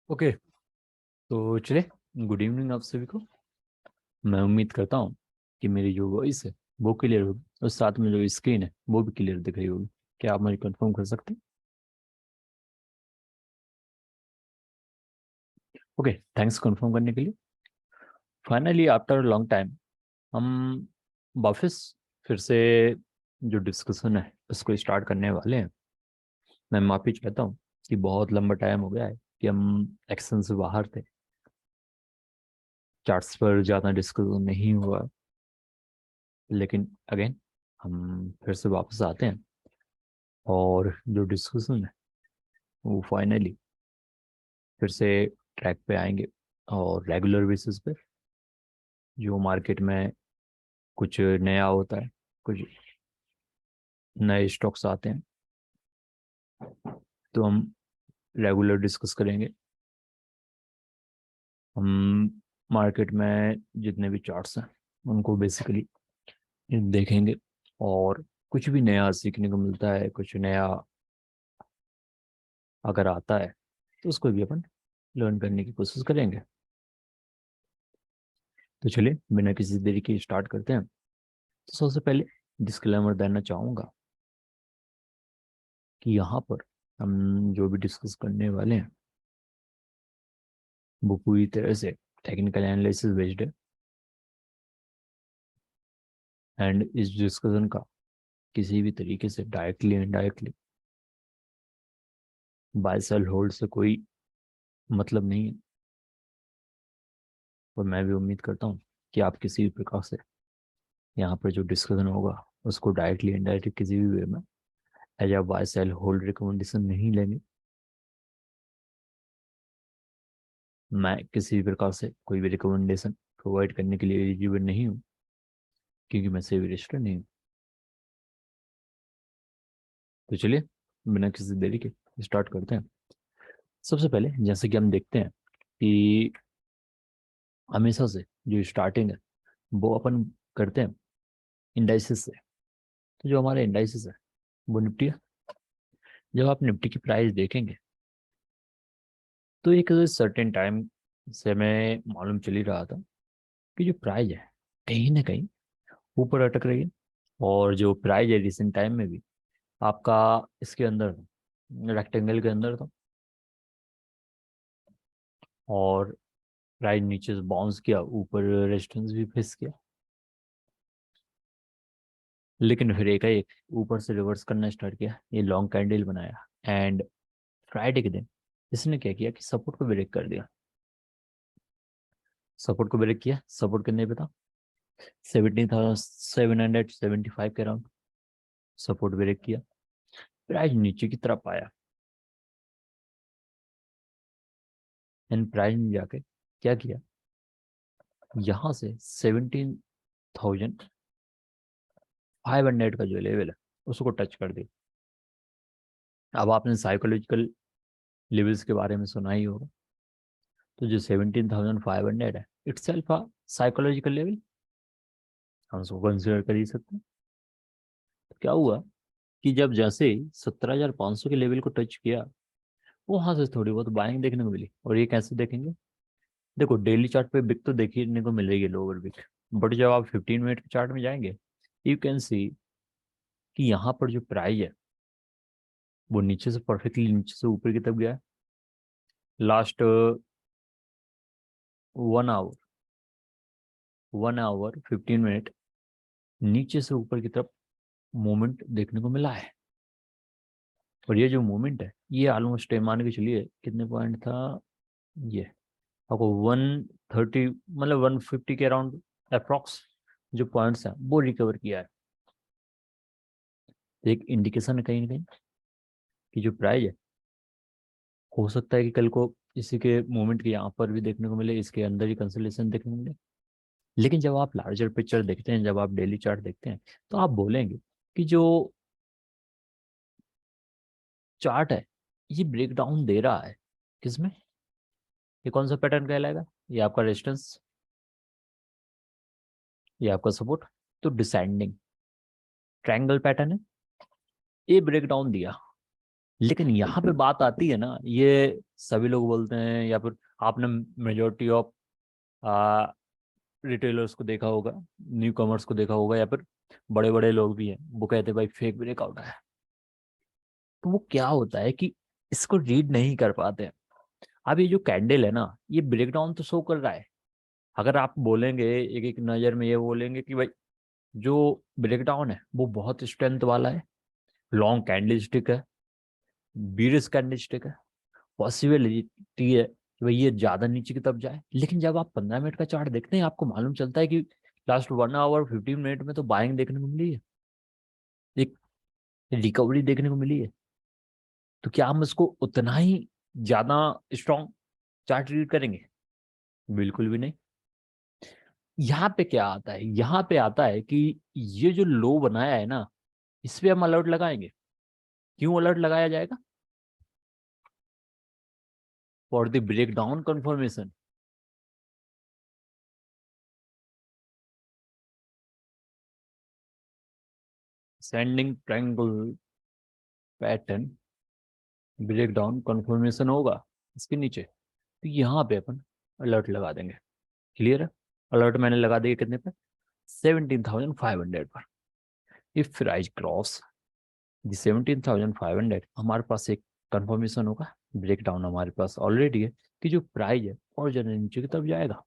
Okay, तो चले। Good evening आप सभी को। मैं उम्मीद करता हूँ कि मेरी जो वॉइस है वो क्लियर होगी और साथ में जो स्क्रीन है वो भी क्लियर दिख रही होगी। क्या आप मुझे कंफर्म कर सकते हैं? ओके, थैंक्स कंफर्म करने के लिए। फाइनली आफ्टर लॉन्ग टाइम हम वापस फिर से जो डिस्कशन है उसको स्टार्ट करने वाले हैं। मैं माफी चाहता हूँ कि बहुत लंबा टाइम हो गया है कि हम एक्शन से बाहर थे। चार्ट्स पर ज़्यादा डिस्कशन नहीं हुआ, लेकिन अगेन हम फिर से वापस आते हैं और जो डिस्कशन है वो फाइनली फिर से ट्रैक पे आएंगे। और रेगुलर बेसिस पे जो मार्केट में कुछ नया होता है, कुछ नए स्टॉक्स आते हैं, तो हम रेगुलर डिस्कस करेंगे। हम मार्केट में जितने भी चार्ट्स हैं उनको बेसिकली देखेंगे और कुछ भी नया सीखने को मिलता है, कुछ नया अगर आता है तो उसको भी अपन लर्न करने की कोशिश करेंगे। तो चलिए बिना किसी देरी के स्टार्ट करते हैं। तो सबसे पहले डिस्क्लेमर देना चाहूँगा कि यहाँ पर हम जो भी डिस्कस करने वाले हैं वो पूरी तरह से टेक्निकल एनालिसिस बेस्ड है। एंड इस डिस्कशन का किसी भी तरीके से directly indirectly buy sell hold से कोई मतलब नहीं है। और मैं भी उम्मीद करता हूँ कि आप किसी भी प्रकार से यहाँ पर जो डिस्कशन होगा उसको डायरेक्टली इनडायरेक्टली किसी भी वे में as a buy sell hold recommendation नहीं लेंगे। मैं किसी भी प्रकार से कोई भी रिकमेंडेशन प्रोवाइड करने के लिए एलिजिबल नहीं हूँ, क्योंकि मैं सेबी रजिस्टर्ड नहीं हूँ। तो चलिए बिना किसी देरी के स्टार्ट करते हैं। सबसे पहले जैसे कि हम देखते हैं कि हमेशा से जो स्टार्टिंग है वो अपन करते हैं इंडाइसिस से। तो जो हमारे इंडाइसिस है वो निफ्टी है। जब आप निफ्टी की प्राइस देखेंगे तो एक सर्टेन टाइम से हमें मालूम चल ही रहा था कि जो प्राइस है कहीं ना कहीं ऊपर अटक रही है। और जो प्राइस है रिसेंट टाइम में भी आपका इसके अंदर रेक्टेंगल के अंदर था और प्राइस नीचे से बाउंस किया, ऊपर रेजिस्टेंस भी फेस किया, लेकिन फिर एक ऊपर से रिवर्स करना स्टार्ट किया, ये लॉन्ग कैंडल बनाया। एंड फ्राइडे के दिन इसने क्या किया कि सपोर्ट को ब्रेक कर दिया। सपोर्ट को ब्रेक किया, सपोर्ट कितने पे था? 17,775 के अराउंड सपोर्ट ब्रेक किया। प्राइस नीचे की तरफ आया एंड प्राइस ने जाके क्या किया, यहाँ से 17,500 का जो लेवल है उसको टच कर दिया। अब आपने साइकोलॉजिकल लेवल्स के बारे में सुना ही होगा। तो जो 17,500 है इट्स सेल्फ साइकोलॉजिकल लेवल, हम उसको कंसिडर कर ही सकते हैं। तो क्या हुआ कि जब जैसे 17,500 के लेवल को टच किया, वहां से थोड़ी बहुत बाइंग देखने को मिली। और ये कैसे देखेंगे? देखो डेली चार्ट पे बिक तो देखने को मिल रही है, लोअर बिक। बट जब आप 15 मिनट के चार्ट में जाएंगे यू कैन सी कि यहाँ पर जो प्राइस है वो नीचे से परफेक्टली नीचे से ऊपर की तरफ गया है। लास्ट 1 आवर 1 आवर 15 मिनट नीचे से ऊपर की तरफ मूवमेंट देखने को मिला है। और ये जो मूवमेंट है ये ऑलमोस्ट मान के चलिए कितने पॉइंट था ये, आपको 130 मतलब 150 के अराउंड अप्रॉक्स जो पॉइंट्स हैं वो रिकवर किया है। तो एक इंडिकेशन है कहीं ना कहीं कि जो प्राइस है हो सकता है कि कल को इसी के मूवमेंट के यहाँ पर भी देखने को मिले, इसके अंदर ही कंसोलिडेशन देखने को मिले। लेकिन जब आप लार्जर पिक्चर देखते हैं, जब आप डेली चार्ट देखते हैं, तो आप बोलेंगे कि जो चार्ट है ये ब्रेक डाउन दे रहा है किसमें? ये कौन सा पैटर्न कहलाएगा? ये आपका रेजिस्टेंस, ये आपका सपोर्ट। तो डिसेंडिंग ट्रायंगल पैटर्न है, ये ब्रेक डाउन दिया। लेकिन यहाँ पे बात आती है ना, ये सभी लोग बोलते हैं, या फिर आपने मेजोरिटी ऑफ रिटेलर्स को देखा होगा, न्यू कॉमर्स को देखा होगा, या फिर बड़े बड़े लोग भी हैं, वो कहते हैं भाई फेक ब्रेकआउट है। तो वो क्या होता है कि इसको रीड नहीं कर पाते हैं। अब ये जो कैंडल है ना, ये ब्रेकडाउन तो शो कर रहा है। अगर आप बोलेंगे एक एक नज़र में, ये बोलेंगे कि भाई जो ब्रेकडाउन है वो बहुत स्ट्रेंथ वाला है, लॉन्ग कैंडल स्टिक है, बीरिश कैंडल स्टिक है, पॉसिबिलिटी है कि भाई ये ज्यादा नीचे की तरफ जाए। लेकिन जब आप 15 मिनट का चार्ट देखते हैं, आपको मालूम चलता है कि लास्ट 1 आवर 15 मिनट में तो बाइंग देखने को मिली है, एक रिकवरी देखने को मिली है। तो क्या हम इसको उतना ही ज्यादा स्ट्रॉन्ग चार्ट रीड करेंगे? बिल्कुल भी नहीं। यहाँ पे क्या आता है, यहाँ पे आता है कि ये जो लो बनाया है ना, इस पे हम अलर्ट लगाएंगे। क्यों अलर्ट लगाया जाएगा? For the break down confirmation. Descending triangle pattern break down confirmation होगा इसके नीचे, तो यहाँ पे अपन अलर्ट लगा देंगे। क्लियर है? अलर्ट मैंने लगा दिया कितने पे? 17,500 पर। इफ प्राइस क्रॉस 17,500, हमारे पास एक कंफर्मेशन होगा, ब्रेक डाउन हमारे पास ऑलरेडी है कि जो प्राइस है और ज्यादा नीचे की तरफ जाएगा।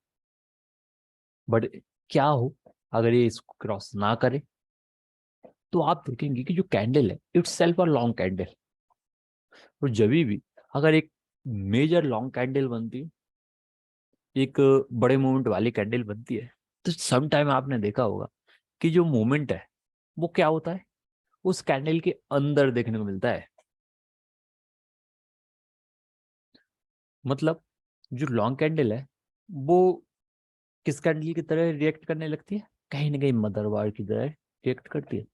बट क्या हो अगर ये इसको क्रॉस ना करे? तो आप देखेंगे कि जो कैंडल है it's self a long candle. और जब भी अगर एक मेजर लॉन्ग कैंडल बनती है, एक बड़े मूवमेंट वाली कैंडल बनती है, तो सम टाइम आपने देखा होगा कि जो मूवमेंट है वो क्या होता है, उस कैंडल के अंदर देखने को मिलता है। मतलब जो लॉन्ग कैंडल है वो किस कैंडल की तरह रिएक्ट करने लगती है? कहीं ना कहीं मदरवार की तरह रिएक्ट करती है।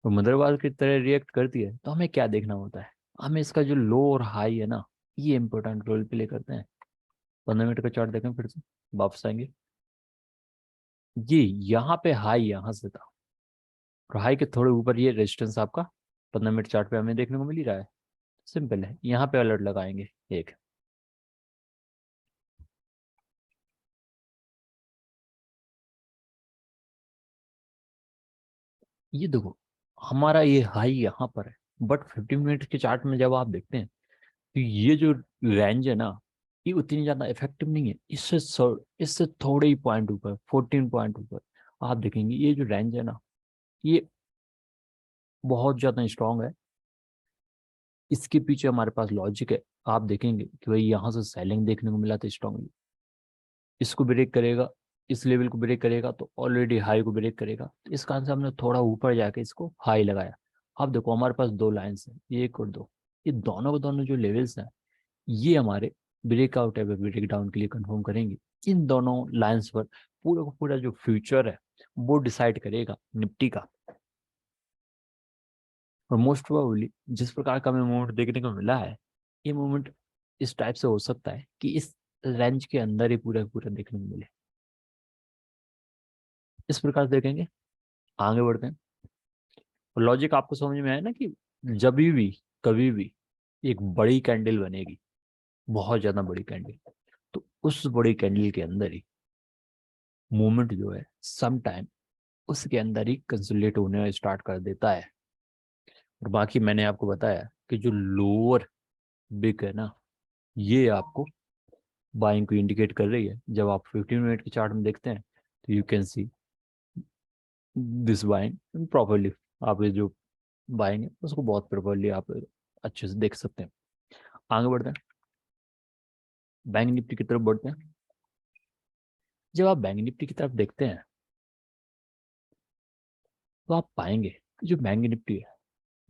और मदरवार की तरह रिएक्ट करती है तो हमें क्या देखना होता है? हमें इसका जो लो और हाई है ना, ये इंपॉर्टेंट रोल प्ले करते हैं। 15 मिनट का चार्ट देखें फिर से, वापस आएंगे। ये यहाँ पे हाई यहाँ से था, और हाई के थोड़े ऊपर ये रेजिस्टेंस आपका 15 मिनट चार्ट पे हमें देखने को मिल ही रहा है। सिंपल है, यहाँ पे अलर्ट लगाएंगे एक। ये देखो, हमारा ये हाई यहाँ पर है, बट 15 मिनट के चार्ट में जब आप देखते हैं तो ये जो रेंज है ना, ये उतनी ज्यादा इफेक्टिव नहीं है। इससे थोड़े ही पॉइंट ऊपर, 14 पॉइंट ऊपर आप देखेंगे ये जो रेंज है ना, ये बहुत ज्यादा स्ट्रांग है। इसके पीछे हमारे पास लॉजिक है। आप देखेंगे कि भाई यहाँ से सेलिंग देखने को मिला था स्ट्रांगली, इसको ब्रेक करेगा, इस लेवल को ब्रेक करेगा तो ऑलरेडी हाई को ब्रेक करेगा। तो इस कारण से हमने थोड़ा ऊपर जाके इसको हाई लगाया। अब देखो हमारे पास दो लाइंस है, एक और दो। ये दोनों के दोनों जो लेवल्स हैं, ये हमारे ब्रेकआउट है ब्रेक डाउन के लिए कंफर्म करेंगे। इन दोनों लाइंस पर पूरा का पूरा जो फ्यूचर है वो डिसाइड करेगा निफ्टी का। और मोस्ट प्रोबेबली जिस प्रकार का हमें मूवमेंट देखने को मिला है, ये मूवमेंट इस टाइप से हो सकता है कि इस रेंज के अंदर ही पूरा पूरा देखने को मिले। इस प्रकार से देखेंगे, आगे बढ़ते हैं। और लॉजिक आपको समझ में आया ना कि जब भी कभी भी एक बड़ी कैंडल बनेगी, बहुत ज्यादा बड़ी कैंडल, तो उस बड़ी कैंडल के अंदर ही मूवमेंट जो है सम टाइम उसके अंदर ही कंसोलिडेट होने स्टार्ट कर देता है। और बाकी मैंने आपको बताया कि जो लोअर बिग है ना, ये आपको बाइंग को इंडिकेट कर रही है। जब आप 15 मिनट के चार्ट में देखते हैं तो you can see this buying properly. आप ये जो बाइंग है उसको बहुत प्रॉपरली आप अच्छे से देख सकते हैं। आगे बढ़ते हैं, बैंक निफ्टी की तरफ बढ़ते हैं। जब आप बैंक निफ्टी की तरफ देखते हैं तो आप पाएंगे कि जो बैंक निफ्टी है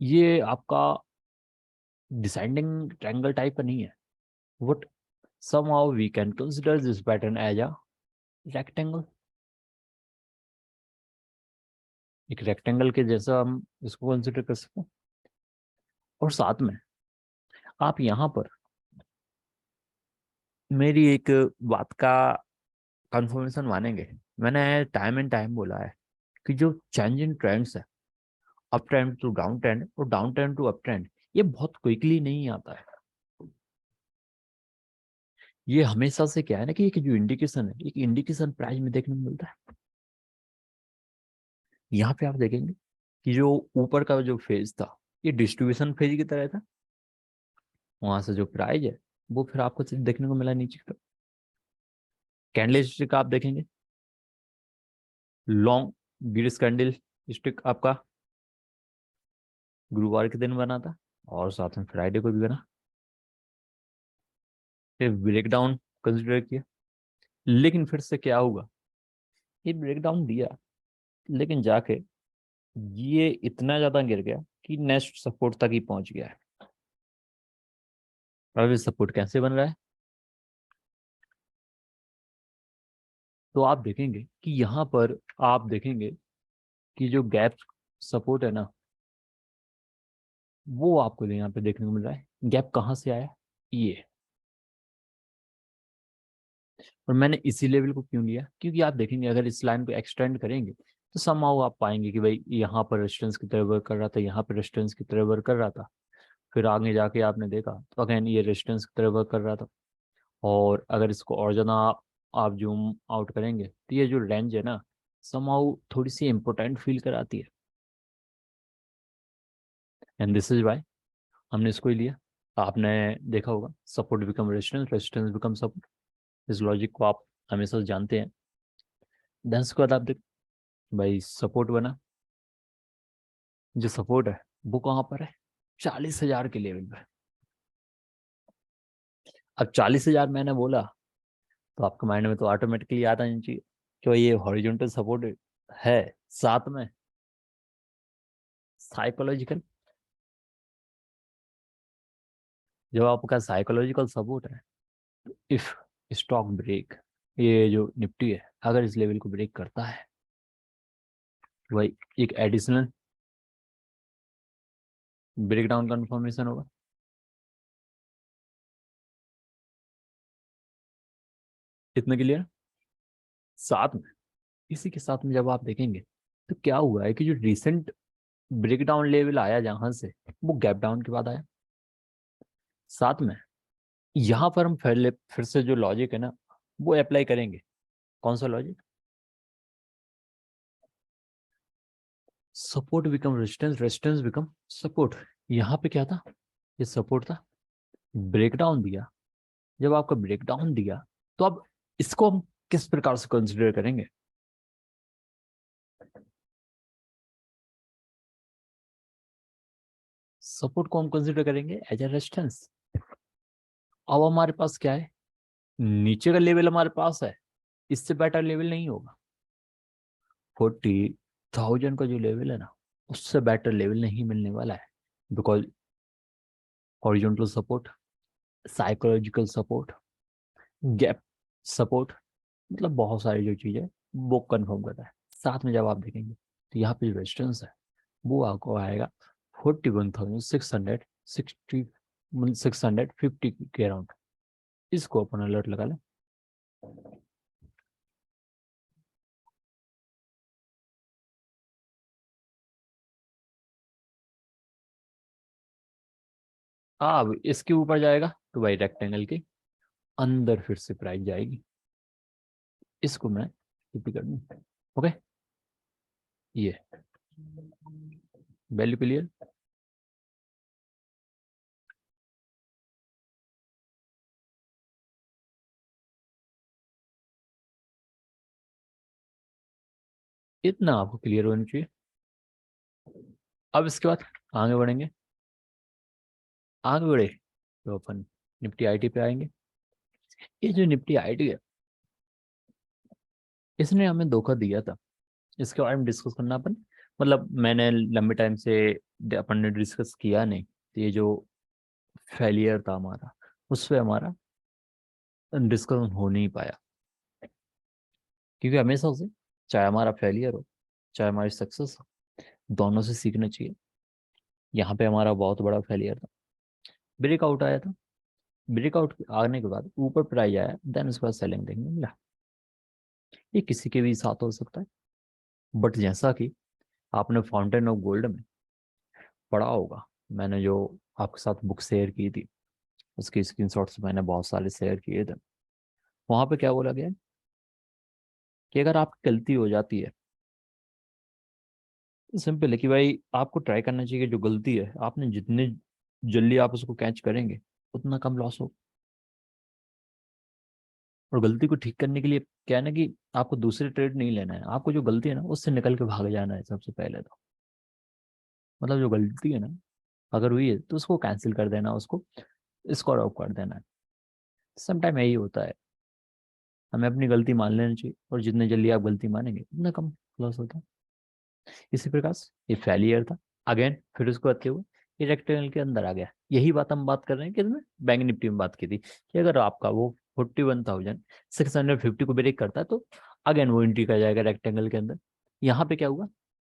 ये आपका डिसेंडिंग ट्रायंगल टाइप का नहीं है। What somehow we can consider this pattern as a rectangle। एक रेक्टेंगल के जैसा हम इसको कंसिडर कर सकते हैं। और साथ में आप यहाँ पर मेरी एक बात का कंफर्मेशन मानेंगे। मैंने टाइम एंड टाइम बोला है कि जो चेंज इन ट्रेंड्स है up trend to down trend और down trend to up trend, ये बहुत क्विकली नहीं आता है। ये हमेशा से क्या है ना कि एक जो इंडिकेशन है, एक इंडिकेशन प्राइस में देखने को मिलता है। यहाँ पे आप देखेंगे कि जो ऊपर का जो फेज था ये डिस्ट्रीब्यूशन फेज की तरह था, वहां से जो प्राइस है वो फिर आपको सिर्फ देखने को मिला नीचे का। कैंडल स्टिक आप देखेंगे, लॉन्ग ग्रीस कैंडल स्टिक आपका गुरुवार के दिन बना था और साथ में फ्राइडे को भी बना, फिर ब्रेकडाउन कंसिडर किया। लेकिन फिर से क्या हुआ, ये ब्रेकडाउन दिया लेकिन जाके ये इतना ज्यादा गिर गया कि नेक्स्ट सपोर्ट तक ही पहुंच गया है। अब ये सपोर्ट कैसे बन रहा है, तो आप देखेंगे कि यहाँ पर आप देखेंगे कि जो गैप सपोर्ट है ना, वो आपको यहाँ पे देखने को मिल रहा है। गैप कहाँ से आया, ये। और मैंने इसी लेवल को क्यों लिया, क्योंकि आप देखेंगे अगर इस लाइन को एक्सटेंड करेंगे तो समहाउ आप पाएंगे कि भाई यहाँ पर रेजिस्टेंस की तरह वर्क कर रहा था, यहाँ पर रेजिस्टेंस की तरह वर्क कर रहा था, फिर आगे जाके आपने देखा तो अगेन ये रेजिस्टेंस की तरह वर्क कर रहा था। और अगर इसको और ज़्यादा आप जूम आउट करेंगे तो ये जो रेंज है ना, समहाउ थोड़ी सी इम्पोर्टेंट फील कराती है, एंड दिस इज वाई हमने इसको ही लिया। आपने देखा होगा support become resistance, resistance become support, इस लॉजिक को आप हमेशा जानते हैं। देन उसके बाद आप देख भाई सपोर्ट बना, जो सपोर्ट है वो कहाँ पर है, 40,000 के लेवल पे। अब 40,000 मैंने बोला तो आपके माइंड में तो ऑटोमेटिकली याद आनी चाहिए कि भाई ये हॉरिजॉन्टल सपोर्ट है, साथ में साइकोलॉजिकल। जब आपका साइकोलॉजिकल सपोर्ट है, इफ स्टॉक ब्रेक, ये जो निफ्टी है अगर इस लेवल को ब्रेक करता है तो भाई एक एडिशनल ब्रेकडाउन कंफर्मेशन होगा। इतना क्लियर। साथ में इसी के साथ में जब आप देखेंगे तो क्या हुआ है कि जो रिसेंट ब्रेकडाउन लेवल आया जहां से, वो गैप डाउन के बाद आया। साथ में यहाँ पर हम फिर से जो लॉजिक है ना वो अप्लाई करेंगे। कौन सा logic, support become resistance, resistance become support. यहाँ पे क्या था, ये सपोर्ट था, ब्रेकडाउन दिया। जब आपका ब्रेकडाउन दिया तो अब इसको हम किस प्रकार से कंसिडर करेंगे, सपोर्ट को हम कंसिडर करेंगे एज ए रेजिस्टेंस। अब हमारे पास क्या है, नीचे का लेवल हमारे पास है, इससे बेटर लेवल नहीं होगा। 40,000 का जो लेवल है ना, उससे बेटर लेवल नहीं मिलने वाला है। Because horizontal support, psychological support, gap support, मतलब बहुत सारी जो चीज़ है वो कंफर्म करता है। साथ में जब आप देखेंगे तो यहाँ पे जो रेजिस्टेंस है वो आपको आएगा 41,660, 650 के अराउंड। इसको अपन अलर्ट लगा लें। अब इसके ऊपर जाएगा तो भाई रेक्टेंगल के अंदर फिर से प्राइस जाएगी। इसको मैं कॉपी कर दूं। ओके, ये वैल्यू क्लियर। इतना आपको क्लियर होना चाहिए। अब इसके बाद आगे बढ़ेंगे। आगे बढ़े तो अपन निफ्टी आईटी पे आएंगे। ये जो निफ्टी आईटी है, इसने हमें धोखा दिया था, इसके बारे में डिस्कस करना अपन, मतलब मैंने लंबे टाइम से अपन ने डिस्कस किया नहीं, तो ये जो फेलियर था हमारा, उस पर हमारा डिस्कशन हो नहीं पाया। क्योंकि हमेशा से चाहे हमारा फेलियर हो चाहे हमारी सक्सेस हो, दोनों से सीखना चाहिए। यहाँ पे हमारा बहुत बड़ा फेलियर था, ब्रेकआउट आया था, ब्रेकआउट आने के बाद ऊपर प्राइस आया, देन उसके बाद सेलिंग देखने मिला। ये किसी के भी साथ हो सकता है, बट जैसा कि आपने फाउंटेन ऑफ गोल्ड में पढ़ा होगा, मैंने जो आपके साथ बुक शेयर की थी उसके स्क्रीनशॉट्स मैंने बहुत सारे शेयर किए थे। वहां पे क्या बोला गया है कि अगर आपकी गलती हो जाती है, सिंपल है कि भाई आपको ट्राई करना चाहिए कि जो गलती है आपने जितने जल्दी आप उसको कैच करेंगे उतना कम लॉस हो। और गलती को ठीक करने के लिए क्या है ना कि आपको दूसरे ट्रेड नहीं लेना है, आपको जो गलती है ना उससे निकल के भाग जाना है सबसे पहले तो। मतलब जो गलती है ना अगर हुई है तो उसको कैंसिल कर देना, उसको स्कोर आउट कर देना है। समटाइम यही होता है, हमें अपनी गलती मान लेनी चाहिए और जितने जल्दी आप गलती मानेंगे उतना कम लॉस होता है। इसी प्रकार से ये फेलियर था। अगेन फिर उसको आते हुए ये रेक्टेंगल के अंदर आ गया। यही बात हम बात कर रहे हैं कि बैंक निफ्टी में बात की थी कि अगर आपका वो 41,650 को ब्रेक करता है तो अगेन वो एंट्री कर जाएगा रेक्टेंगल के अंदर। यहाँ पे क्या हुआ,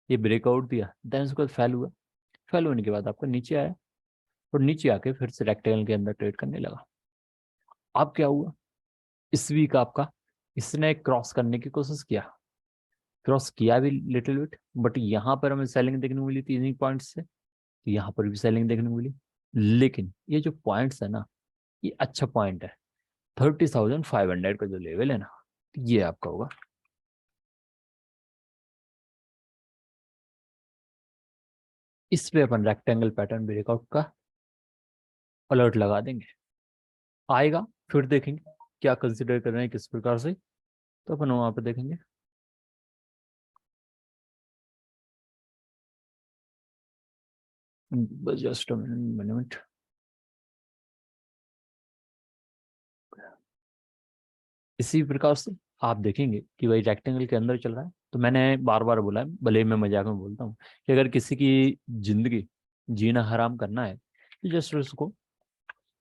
ये ब्रेकआउट दिया, देन उसके बाद फेल हुआ। फेल होने के बाद आपका नीचे आया और नीचे आके फिर से रेक्टेंगल के अंदर ट्रेड करने लगा। अब क्या हुआ, इस वीक आपका इसने क्रॉस करने की कोशिश किया, क्रॉस किया भी लिटिल बिट, बट यहाँ पर हमें सेलिंग देखने को मिली थी इन्हीं पॉइंट्स से, तो यहाँ पर भी सेलिंग देखने को मिली। लेकिन ये जो पॉइंट्स है ना, ये अच्छा पॉइंट है। 30,500 का जो लेवल है ना, ये आपका होगा। इस पे अपन रेक्टेंगल पैटर्न ब्रेकआउट का अलर्ट लगा देंगे, आएगा फिर देखेंगे क्या कंसिडर कर रहे हैं किस प्रकार से, तो अपन वहां पे देखेंगे। बस जस्ट मिनट। इसी प्रकार से आप देखेंगे कि भाई रेक्टेंगल के अंदर चल रहा है। तो मैंने बार बार बोला है, भले ही मैं मजाक में बोलता हूँ, कि अगर किसी की जिंदगी जीना हराम करना है तो जस्ट उसको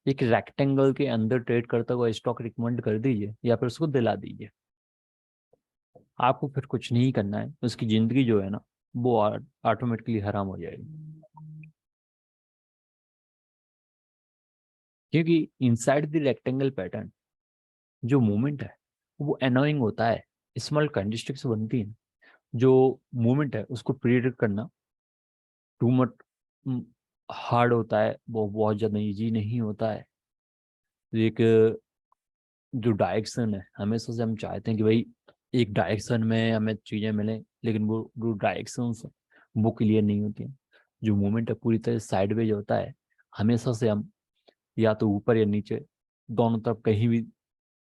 एक रेक्टेंगल के अंदर ट्रेड करता हुआ स्टॉक रिकमेंड कर दीजिए या फिर उसको दिला दीजिए। आपको फिर कुछ नहीं करना है, उसकी जिंदगी जो है ना वो ऑटोमेटिकली हराम हो जाएगी। क्योंकि इनसाइड द रेक्टेंगल पैटर्न जो मूवमेंट है वो एनोइंग होता है, स्मॉल कैंडलस्टिक से बनती है। जो मूवमेंट है उसको प्रिडिक्ट करना टू मच हार्ड होता है, वो बहुत ज़्यादा इजी नहीं होता है। एक जो डायरेक्शन है, हमेशा से हम चाहते हैं कि भाई एक डायरेक्शन में हमें चीज़ें मिलें, लेकिन वो जो डायरेक्शन वो क्लियर नहीं होती हैं। जो मूवमेंट है पूरी तरह साइडवेज होता है, हमेशा से हम या तो ऊपर या नीचे दोनों तरफ कहीं भी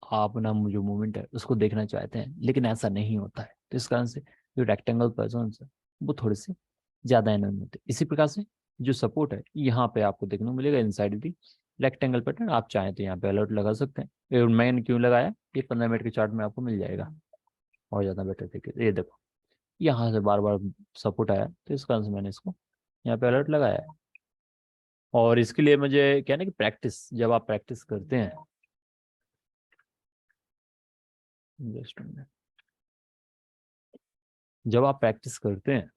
आप ना जो मूवमेंट है उसको देखना चाहते हैं, लेकिन ऐसा नहीं होता है। तो इस कारण से जो रेक्टेंगल पर्सन है वो थोड़े से ज्यादा एनर्जी होते हैं। इसी प्रकार से जो सपोर्ट है यहाँ पे आपको देखने को मिलेगा इनसाइड दी रेक्टेंगल पैटर्न। आप चाहें तो यहाँ पे अलर्ट लगा सकते हैं। ये मैंने क्यों लगाया, ये 15 मिनट के चार्ट में आपको मिल जाएगा और ज्यादा बेटर तरीके। ये देखो यहाँ से बार बार सपोर्ट आया, तो इस कारण से मैंने इसको यहाँ पे अलर्ट लगाया है। और इसके लिए मुझे क्या है ना कि प्रैक्टिस, जब आप प्रैक्टिस करते हैं, जस्ट जब आप प्रैक्टिस करते हैं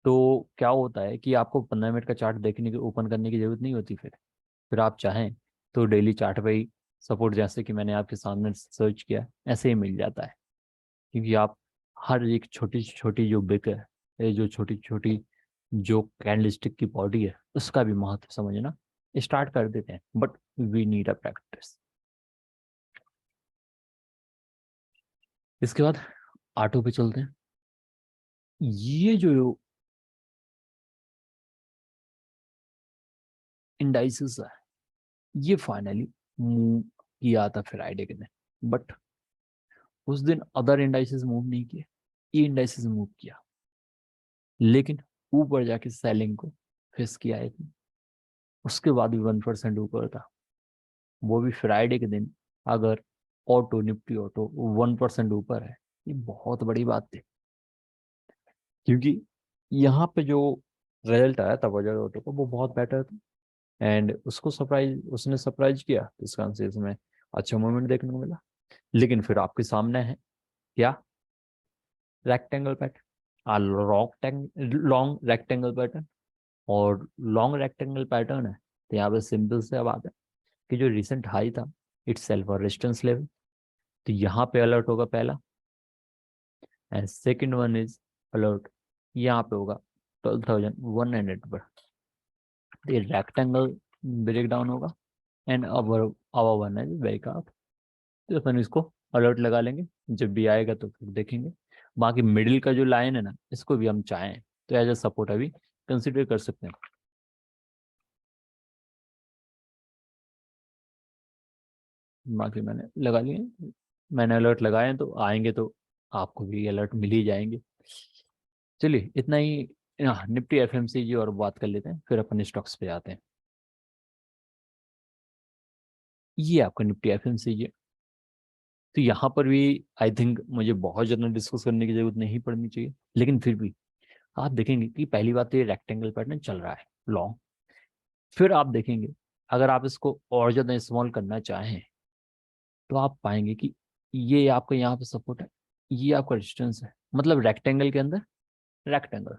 तो क्या होता है कि आपको 15 मिनट का चार्ट देखने की ओपन करने की जरूरत नहीं होती। फिर आप चाहें तो डेली चार्ट पे ही सपोर्ट, जैसे कि मैंने आपके सामने सर्च किया, ऐसे ही मिल जाता है। क्योंकि आप हर एक छोटी छोटी जो बिक है, ये जो छोटी छोटी जो कैंडलस्टिक की बॉडी है उसका भी महत्व समझना स्टार्ट कर देते हैं, but we need a practice. इसके बाद ऑटो पे चलते हैं। ये जो इंडाइसिस है ये फाइनली मूव किया था फ्राइडे के दिन, बट उस दिन अदर इंडाइसिस मूव नहीं किए, ये इंडाइसिस मूव किया, लेकिन ऊपर जाके सेलिंग को फेस किया है। उसके बाद भी 1% ऊपर था, वो भी फ्राइडे के दिन। अगर ऑटो निफ्टी ऑटो 1% ऊपर है, ये बहुत बड़ी बात थी। क्योंकि यहाँ पे जो रिजल्ट आया था बजाज ऑटो का वो बहुत बेटर था, एंड उसको सरप्राइज, उसने सरप्राइज किया, तो इस कारण से इसमें अच्छा मूवमेंट देखने को मिला। लेकिन फिर आपके सामने है क्या, rectangle pattern, long rectangle pattern. और लॉन्ग रेक्टेंगल पैटर्न है तो यहाँ पे सिंपल से बात है कि जो रिसेंट हाई था इट्स सेल्फ और रेजिस्टेंस लेवल, तो यहाँ पे अलर्ट होगा पहला। And second one is alert यहाँ पे होगा 12,100 पर। तो ये रेक्टेंगल ब्रेक डाउन होगा एंड अवर वन है वेरी अप। तो अपन इसको अलर्ट लगा लेंगे, जब भी आएगा तो फिर देखेंगे। बाकी मिडिल का जो लाइन है ना, इसको भी हम चाहें तो एज अ सपोर्ट अभी कंसिडर कर सकते हैं। बाकी मैंने लगा लिए, मैंने अलर्ट लगाए हैं, तो आएंगे तो आपको भी अलर्ट मिल ही जाएंगे। चलिए इतना ही। निफ्टी एफएमसीजी और बात कर लेते हैं, फिर अपन स्टॉक्स पे आते हैं। ये आपका निफ्टी एफएमसीजी। तो यहाँ पर भी आई थिंक मुझे बहुत ज़्यादा डिस्कस करने की जरूरत नहीं पड़नी चाहिए, लेकिन फिर भी आप देखेंगे कि पहली बात तो ये रेक्टेंगल पैटर्न चल रहा है लॉन्ग। फिर आप देखेंगे अगर आप इसको और ज़्यादा स्मॉल करना चाहें तो आप पाएंगे कि ये आपका यहाँ पे सपोर्ट है, ये आपका रेजिस्टेंस है, मतलब रेक्टेंगल के अंदर रेक्टेंगल।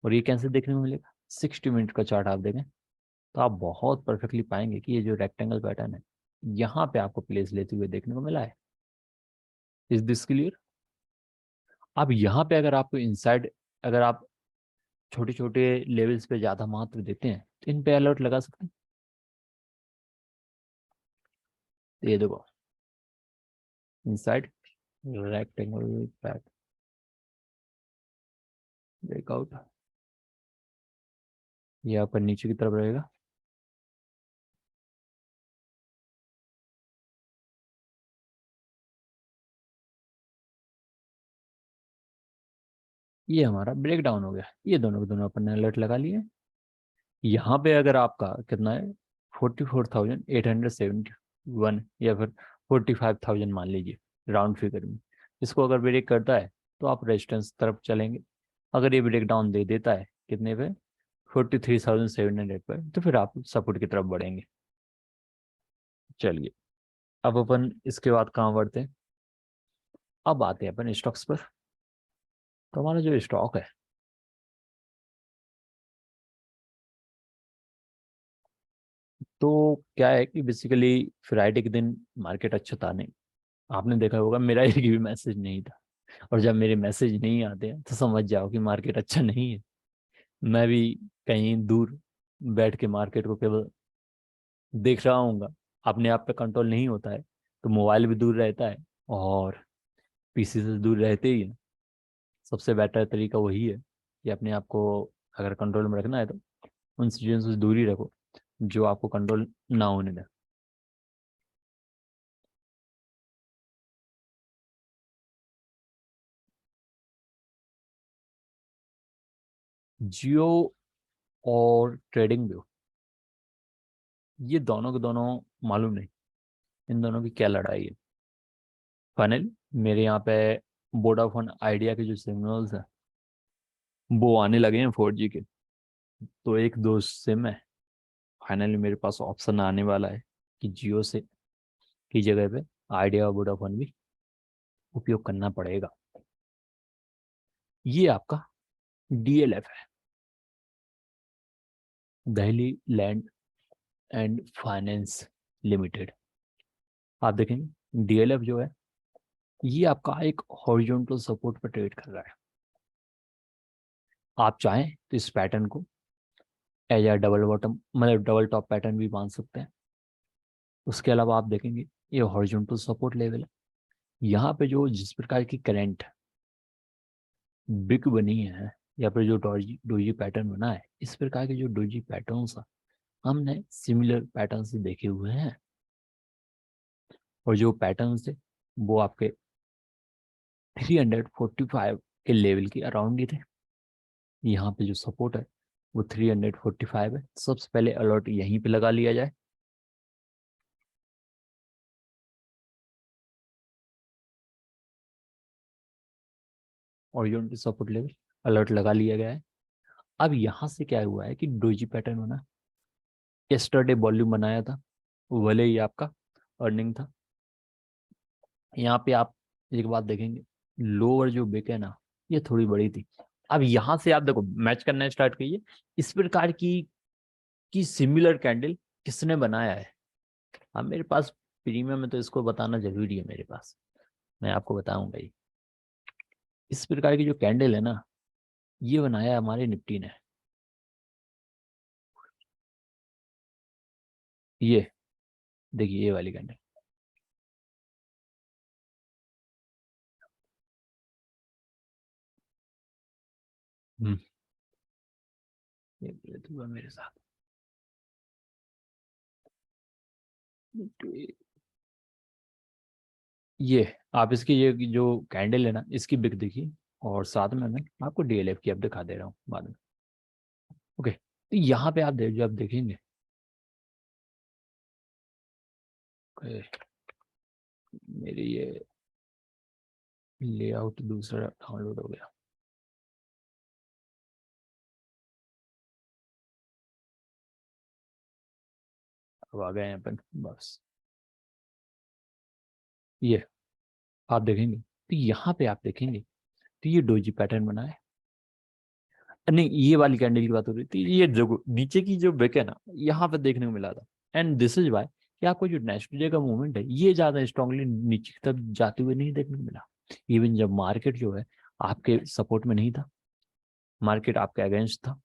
और ये कैसे देखने को मिलेगा, 60 मिनट का चार्ट आप देखें तो आप बहुत परफेक्टली पाएंगे कि ये जो रेक्टेंगल पैटर्न है यहाँ पे आपको प्लेस लेते हुए देखने को मिला है। Is this clear? अब यहाँ पे अगर आपको इनसाइड, अगर आप छोटे छोटे लेवल्स पे ज़्यादा महत्व देते हैं तो इन पे अलर्ट लगा सकते हैं। तो ये देखो इनसाइड रेक्टेंगल पैटर्न ब्रेकआउट, ये आपका नीचे की तरफ रहेगा। ये हमारा ब्रेक डाउन हो गया, ये दोनों के दोनों अपन ने अलर्ट लगा लिए। यहाँ पे अगर आपका कितना है, 44,871 या फिर 45,000 मान लीजिए राउंड फिगर में, इसको अगर ब्रेक करता है तो आप रेजिस्टेंस तरफ चलेंगे। अगर ये ब्रेक डाउन दे देता है कितने पे, 43,700 पर, तो फिर आप सपोर्ट की तरफ बढ़ेंगे। चलिए अब अपन इसके बाद कहाँ बढ़ते हैं, अब आते हैं अपन स्टॉक्स पर। तो हमारा जो स्टॉक है, तो क्या है कि बेसिकली फ्राइडे के दिन मार्केट अच्छा था नहीं। आपने देखा होगा मेरा एक भी मैसेज नहीं था, और जब मेरे मैसेज नहीं आते हैं तो समझ जाओ कि मार्केट अच्छा नहीं है। मैं भी कहीं दूर बैठ के मार्केट को केवल देख रहा हूँ, अपने आप पे कंट्रोल नहीं होता है, तो मोबाइल भी दूर रहता है और पीसी से दूर रहते ही है। सबसे बेटर तरीका वही है कि अपने आप को अगर कंट्रोल में रखना है तो उन चीज़ों से दूर ही रखो जो आपको कंट्रोल ना होने दें। जियो और ट्रेडिंग व्यू, ये दोनों के दोनों मालूम नहीं इन दोनों की क्या लड़ाई है। फाइनली मेरे यहाँ पे वोडाफोन आइडिया के जो सिग्नल्स हैं वो आने लगे हैं 4G के। तो एक दो सिम है, फाइनली मेरे पास ऑप्शन आने वाला है कि जियो से की जगह पे आइडिया और वोडाफोन भी उपयोग करना पड़ेगा। ये आपका डीएलएफ है, Delhi land and finance limited. आप देखेंगे डीएलएफ जो है ये आपका एक हॉरिजॉन्टल सपोर्ट पर ट्रेड कर रहा है। आप चाहें तो इस पैटर्न को एज अ डबल बॉटम मतलब डबल टॉप पैटर्न भी मान सकते हैं। उसके अलावा आप देखेंगे ये हॉरिजॉन्टल सपोर्ट लेवल है। यहाँ पे जो जिस प्रकार की करंट बिग बनी है या फिर जो डोजी डोजी पैटर्न बना है, इस प्रकार के जो डोजी पैटर्न्स हमने सिमिलर पैटर्न से देखे हुए हैं। और जो पैटर्न थे वो आपके 345 के लेवल के अराउंड ही थे। यहाँ पे जो सपोर्ट है वो 345 है। सबसे पहले अलर्ट यहीं पे लगा लिया जाए। और यूनिट सपोर्ट लेवल अलर्ट लगा लिया गया है। अब यहाँ से क्या हुआ है कि डोजी पैटर्न बना, यस्टरडे वॉल्यूम बनाया था, भले ही आपका अर्निंग था। यहाँ पे आप एक बात देखेंगे, लोअर जो बिक है ना ये थोड़ी बड़ी थी। अब यहाँ से आप देखो मैच करना स्टार्ट कीजिए, इस प्रकार की सिमिलर कैंडल किसने बनाया है। अब मेरे पास प्रीमियम में तो इसको बताना जरूरी है मेरे पास, मैं आपको बताऊंगा ही। इस प्रकार की जो कैंडल है ना, ये बनाया हमारे निफ्टी ने। ये देखिए ये वाली कैंडल, हम्म, ये तो हुआ मेरे साथ। ये आप इसकी ये जो कैंडल है ना, इसकी बिक देखिए, और साथ में मैं आपको डीएलएफ की अब दिखा दे रहा हूँ बाद में। ओके, तो यहाँ पे आप जो आप देखेंगे, ओके, मेरी ये लेआउट दूसरा डाउनलोड हो गया। अब आ गए हैं अपन, बस ये आप देखेंगे, तो यहाँ पे आप देखेंगे तो ये डोजी पैटर्न बना है। नहीं, ये वाली कैंडल की बात हो रही थी, ये जो नीचे की जो विक है ना, यहाँ पे देखने को मिला था। एंड दिस इज वाई कि आपको जो नेक्स्ट डे का मूवमेंट है, ये ज्यादा स्ट्रांगली नीचे की तरफ जाते हुए नहीं देखने को मिला। इवन जब मार्केट जो है आपके सपोर्ट में नहीं था, मार्केट आपके अगेंस्ट था,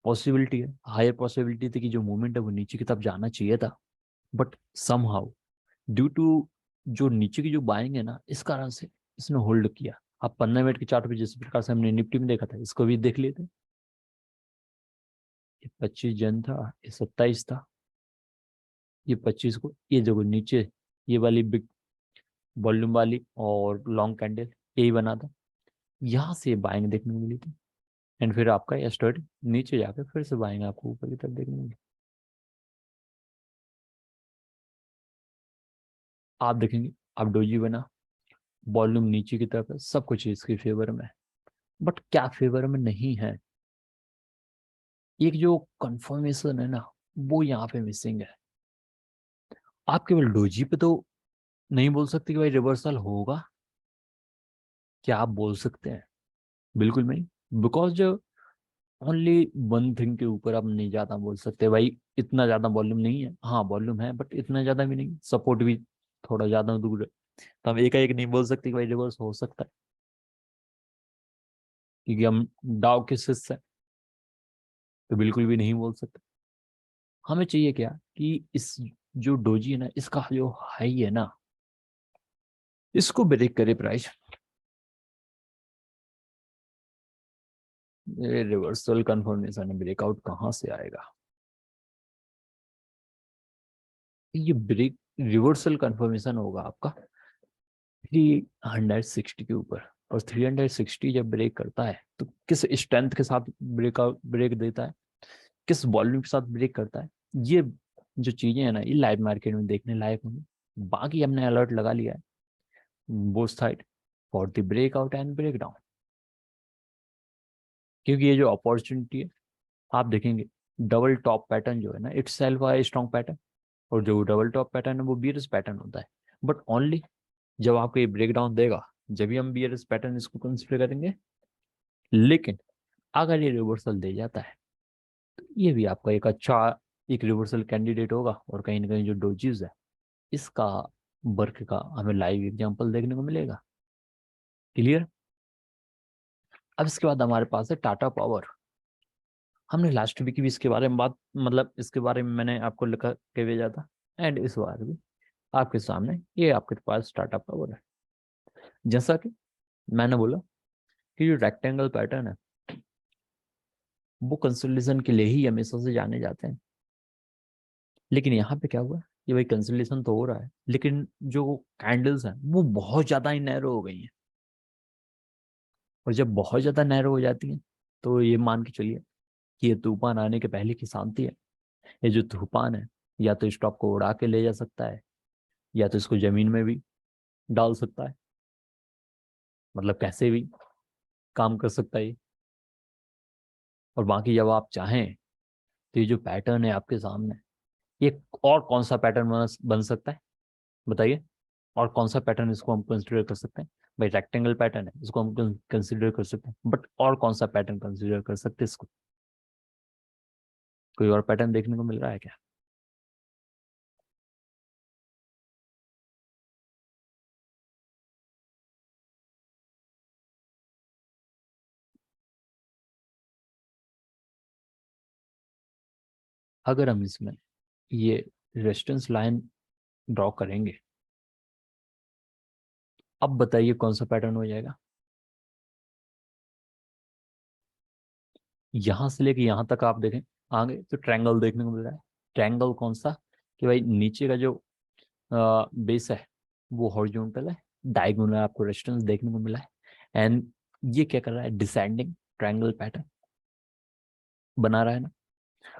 पॉसिबिलिटी है, हायर पॉसिबिलिटी थी कि जो मूवमेंट है वो नीचे की तरफ जाना चाहिए था, बट समहाउ ड्यू टू जो नीचे की जो बाइंग है ना, इस कारण से इसने होल्ड किया। आप 15 मिनट के चार्ट पे जिस प्रकार से हमने निफ्टी में देखा था, इसको भी देख लेते। ये 25 जन था, ये 27 था, ये 25 को, ये देखो नीचे ये वाली बिग वॉल्यूम वाली और लॉन्ग कैंडल यही बना था, यहाँ से बाइंग देखने को मिली थी। एंड फिर आपका ये स्टडी नीचे जाकर फिर से बाइंग आपको ऊपर की तरफ देखने को मिली। आप देखेंगे, आप डोजी बना, वॉल्यूम नीचे की तरफ है, सब कुछ इसके फेवर में है, बट क्या फेवर में नहीं है, एक जो कंफर्मेशन है ना, वो यहाँ पे मिसिंग है। आप केवल डोजी पे तो नहीं बोल सकते कि भाई रिवर्सल होगा, क्या आप बोल सकते हैं? बिल्कुल नहीं, बिकॉज जो ओनली वन थिंग के ऊपर आप नहीं ज्यादा बोल सकते भाई, इतना ज्यादा वॉल्यूम नहीं है, हाँ वॉल्यूम है बट इतना ज्यादा भी नहीं, सपोर्ट भी थोड़ा ज्यादा दूर है, तो हम एक नहीं बोल सकते कि भाई रिवर्स हो सकता है, क्योंकि हम डाउ के हिस्से हैं, तो बिल्कुल भी नहीं बोल सकते। हमें चाहिए क्या कि इस जो डोजी है ना, इसका जो हाई है ना, इसको ब्रेक करे प्राइस। ये रिवर्सल कंफर्मेशन है, ब्रेकआउट कहाँ से आएगा? ये ब्रेक रिवर्सल कंफर्मेशन होगा आपका 360 के ऊपर, और 360 जब ब्रेक करता है तो किस स्ट्रेंथ के साथ ब्रेक देता है, किस वॉल्यूम के साथ ब्रेक करता है, ये जो चीजें है ना, ये लाइव मार्केट में देखने लायक होंगी। बाकी हमने अलर्ट लगा लिया है both side for the breakout and break down, क्योंकि ये जो अपॉर्चुनिटी है, आप देखेंगे डबल टॉप पैटर्न जो है ना, इट्स सेल्फ है स्ट्रॉन्ग पैटर्न, और जो डबल टॉप पैटर्न है वो बियरिश पैटर्न होता है, बट ओनली जब आपको ये ब्रेक डाउन देगा, जब भी हम बियरिश पैटर्न इसको कंसिडर करेंगे। लेकिन अगर ये रिवर्सल दे जाता है, तो ये भी आपका एक अच्छा एक रिवर्सल कैंडिडेट होगा, और कहीं ना कहीं जो डोजीज है इसका वर्क का हमें लाइव एग्जांपल देखने को मिलेगा। क्लियर? अब इसके बाद हमारे पास है टाटा पावर। हमने लास्ट वीक भी इसके बारे में बात, मतलब इसके बारे में मैंने आपको लिखा के भेजा था, एंड इस बार भी आपके सामने ये आपके पास टाटा पावर है। जैसा कि मैंने बोला कि जो रेक्टेंगल पैटर्न है वो कंसोलिडेशन के लिए ही हमेशा से जाने जाते हैं, लेकिन यहाँ पे क्या हुआ कि भाई कंसोलिडेशन तो हो रहा है, लेकिन जो कैंडल्स हैं वो बहुत ज्यादा ही नैरो हो गई हैं, और जब बहुत ज्यादा नैरो हो जाती हैं तो ये मान के चलिए कि ये तूफान आने के पहले की शांति है। ये जो तूफान है, या तो स्टॉक को उड़ा के ले जा सकता है, या तो इसको जमीन में भी डाल सकता है, मतलब कैसे भी काम कर सकता है ये। और बाकी जब आप चाहें तो ये जो पैटर्न है आपके सामने, ये और कौन सा पैटर्न बन सकता है बताइए? और कौन सा पैटर्न इसको हम कंसिडर कर सकते हैं? भाई रेक्टेंगल पैटर्न है, इसको हम कंसिडर कर सकते हैं, बट और कौन सा पैटर्न कंसिडर कर सकते हैं इसको? कोई और पैटर्न देखने को मिल रहा है क्या? अगर हम इसमें ये रेजिस्टेंस लाइन ड्रॉ करेंगे, अब बताइए कौन सा पैटर्न हो जाएगा। यहां से लेके यहां तक आप देखें आगे तो ट्रायंगल देखने को मिल रहा है। ट्रायंगल कौन सा, कि भाई नीचे का जो बेस है वो हॉरिजॉन्टल है, डायगोनल आपको रेजिस्टेंस देखने को मिला है। एंड ये क्या कर रहा है, डिसेंडिंग ट्रायंगल पैटर्न बना रहा है ना।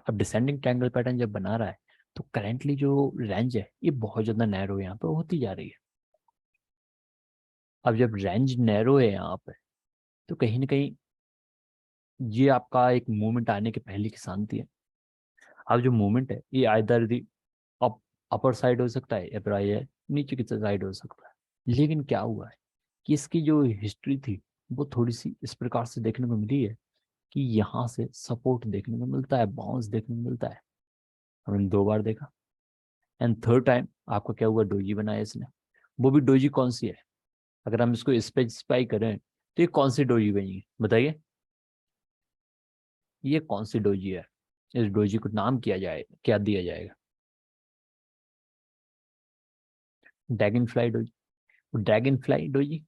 अब डिसेंडिंग ट्रायंगल पैटर्न जब बना रहा है तो करेंटली जो रेंज है ये बहुत ज्यादा नैरो यहाँ पे होती जा रही है। अब जब रेंज नैरो है यहाँ पे तो कहीं ना कहीं ये आपका एक मूवमेंट आने के पहले की शांति है। अब जो मूवमेंट है ये आइदर दी अप अपर साइड हो सकता है या फिर ये नीचे की साइड हो सकता है। लेकिन क्या हुआ है कि इसकी जो हिस्ट्री थी वो थोड़ी सी इस प्रकार से देखने को मिली है कि यहाँ से सपोर्ट देखने को मिलता है, बाउंस देखने को मिलता है। हमने 2 बार देखा। एंड थर्ड टाइम आपका क्या हुआ, डोजी बनाया इसने। वो भी डोजी कौन सी है, अगर हम इसको स्पेसिफाई करें तो ये कौन सी डोजी बनी है बताइए। ये कौन सी डोजी है, इस डोजी को नाम किया जाए, क्या दिया जाएगा। Dragon fly doji. Dragon fly doji,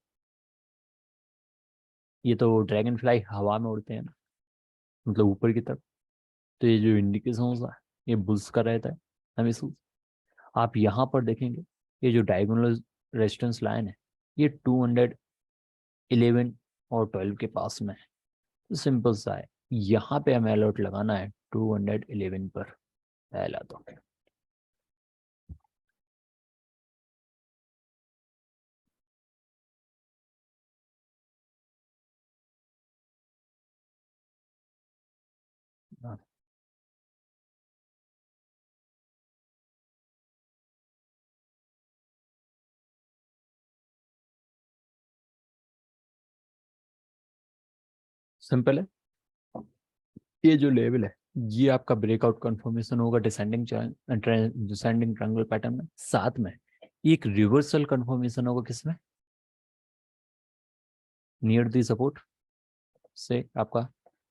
ये तो ड्रैगन फ्लाई हवा में उड़ते हैं ना, मतलब ऊपर की तरफ। तो ये जो इंडिकेशन होता है ये बुल्स का रहता है हमेशा। आप यहाँ पर देखेंगे ये जो डायगोनल रेजिस्टेंस लाइन है ये 211 और 12 के पास में है। तो सिंपल सा है, यहाँ पे हमें अलर्ट लगाना है 211 पर पहला तो। सिंपल है, ये जो लेवल है ये आपका ब्रेकआउट कंफर्मेशन होगा डिसेंडिंग डिसेंडिंग ट्रायंगल पैटर्न में। साथ में एक रिवर्सल कंफर्मेशन होगा किसमें, नियर दी सपोर्ट से आपका।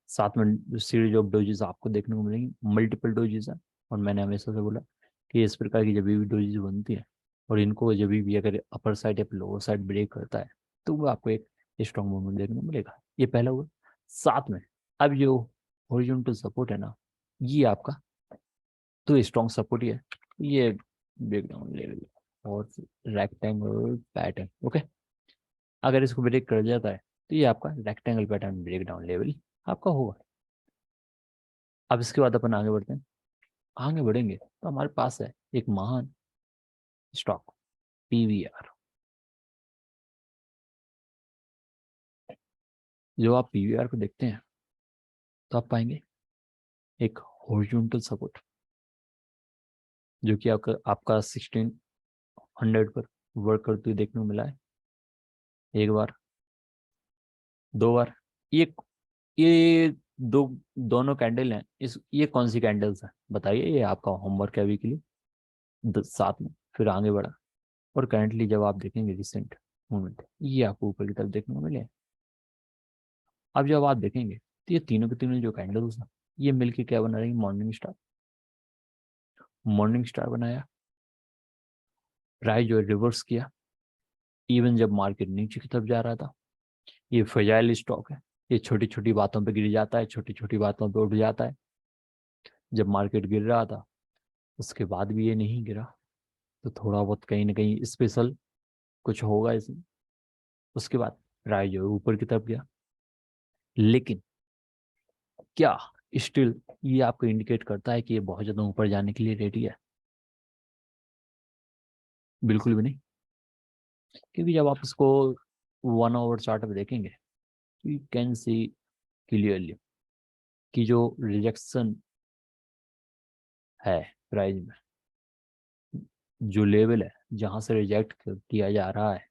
साथ में सीरीज ऑफ डोजेस आपको देखने को मिलेंगी, मल्टीपल डोजेस है। और मैंने हमेशा से बोला कि इस प्रकार की जब भी डोजेस बनती है और इनको जब भी अगर अपर साइड या लोअर साइड ब्रेक करता है तो वो आपको एक स्ट्रॉन्ग मूवमेंट देखने को मिलेगा। ये पहला हुआ। साथ में अब जो हॉरिजॉन्टल सपोर्ट है ना, ये आपका तो स्ट्रॉन्ग सपोर्ट ही है। ये ब्रेकडाउन लेवल और रेक्टेंगल पैटर्न ओके। अगर इसको ब्रेक कर जाता है तो ये आपका रेक्टेंगल पैटर्न ब्रेकडाउन लेवल आपका होगा। अब इसके बाद अपन आगे बढ़ते हैं। आगे बढ़ेंगे तो हमारे पास है एक महान स्टॉक, पीवीआर। जो आप पीवीआर को देखते हैं तो आप पाएंगे एक हॉरिजॉन्टल सपोर्ट जो कि आपका 1600 पर वर्क करते हुए देखने को मिला है। एक बार, 2 बार। ये ये दोनों कैंडल हैं, इस ये कौन सी कैंडल्स हैं बताइए, ये आपका होमवर्क है अभी के लिए। साथ में फिर आगे बढ़ा और करंटली जब आप देखेंगे रिसेंट मूवमेंट ये आपको ऊपर की तरफ देखने को मिले। अब जब आप देखेंगे तो ये तीनों के तीनों जो कैंडल्स हैं ये मिलके क्या बना रही है, मॉर्निंग स्टार। मॉर्निंग स्टार बनाया, प्राइस जो रिवर्स किया इवन जब मार्केट नीचे की तरफ जा रहा था। ये फ्रेजाइल स्टॉक है, ये छोटी छोटी बातों पे गिर जाता है, छोटी छोटी बातों पे उठ जाता है। जब मार्केट गिर रहा था उसके बाद भी ये नहीं गिरा, तो थोड़ा बहुत कहीं ना कहीं स्पेशल कुछ होगा इसमें। उसके बाद प्राइस जो है ऊपर की तरफ गया, लेकिन क्या स्टिल ये आपको इंडिकेट करता है कि ये बहुत ज़्यादा ऊपर जाने के लिए रेडी है? बिल्कुल भी नहीं। क्योंकि जब आप इसको 1 आवर चार्ट पे देखेंगे यू कैन सी क्लियरली कि जो रिजेक्शन है प्राइस में, जो लेवल है जहां से रिजेक्ट किया जा रहा है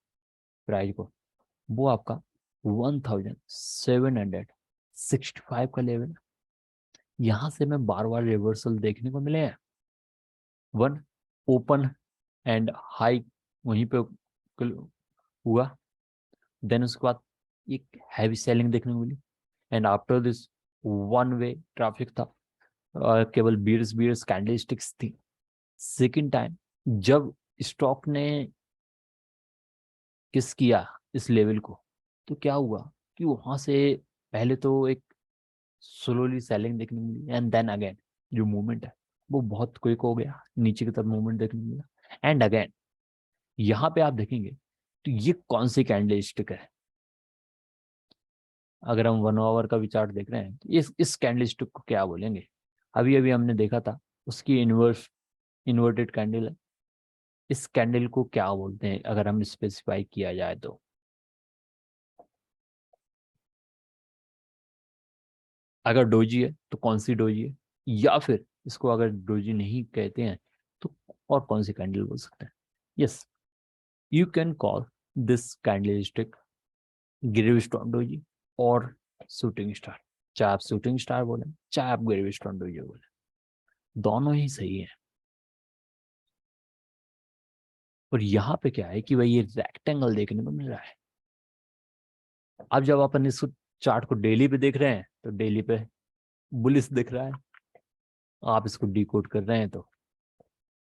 प्राइस को, वो आपका 1765 का लेवल है। यहाँ से मैं बार बार रिवर्सल देखने को मिले हैं। वन, ओपन एंड हाई वहीं पे हुआ। देन उसके बाद एक हैवी सेलिंग देखने को मिली। And after this one way traffic था केवल बीयर्स बीयर्स कैंडलस्टिक्स थी। सेकेंड टाइम जब स्टॉक ने किस किया इस लेवल को, तो क्या हुआ कि वहां से पहले तो एक स्लोली सेलिंग देखने को मिली, एंड देन अगेन जो मूवमेंट है वो बहुत क्विक हो गया, नीचे की तरफ मूवमेंट देखने को मिला, एंड अगेन यहाँ पे आप देखेंगे तो ये कौन सी कैंडल स्टिक है। अगर हम 1 आवर का भी चार्ट देख रहे हैं तो इस कैंडल स्टिक को क्या बोलेंगे। अभी अभी हमने देखा था उसकी इन्वर्टेड कैंडल है। इस कैंडल को क्या बोलते हैं अगर हम स्पेसिफाई किया जाए तो। अगर डोजी है तो कौन सी डोजी है, या फिर इसको अगर डोजी नहीं कहते हैं तो और कौन सी कैंडल बोल सकते हैं। Yes, you can call this candlestick gravestone doji और शूटिंग स्टार। चाहे आप शूटिंग स्टार बोले, चाहे आप ग्रेव स्टोन डोजी बोले, दोनों ही सही है। और यहाँ पे क्या है कि भाई ये रेक्टेंगल देखने को मिल रहा है। अब जब अपन इस चार्ट को डेली पे देख रहे हैं तो डेली पे बुलिस दिख रहा है, आप इसको डिकोड कर रहे हैं तो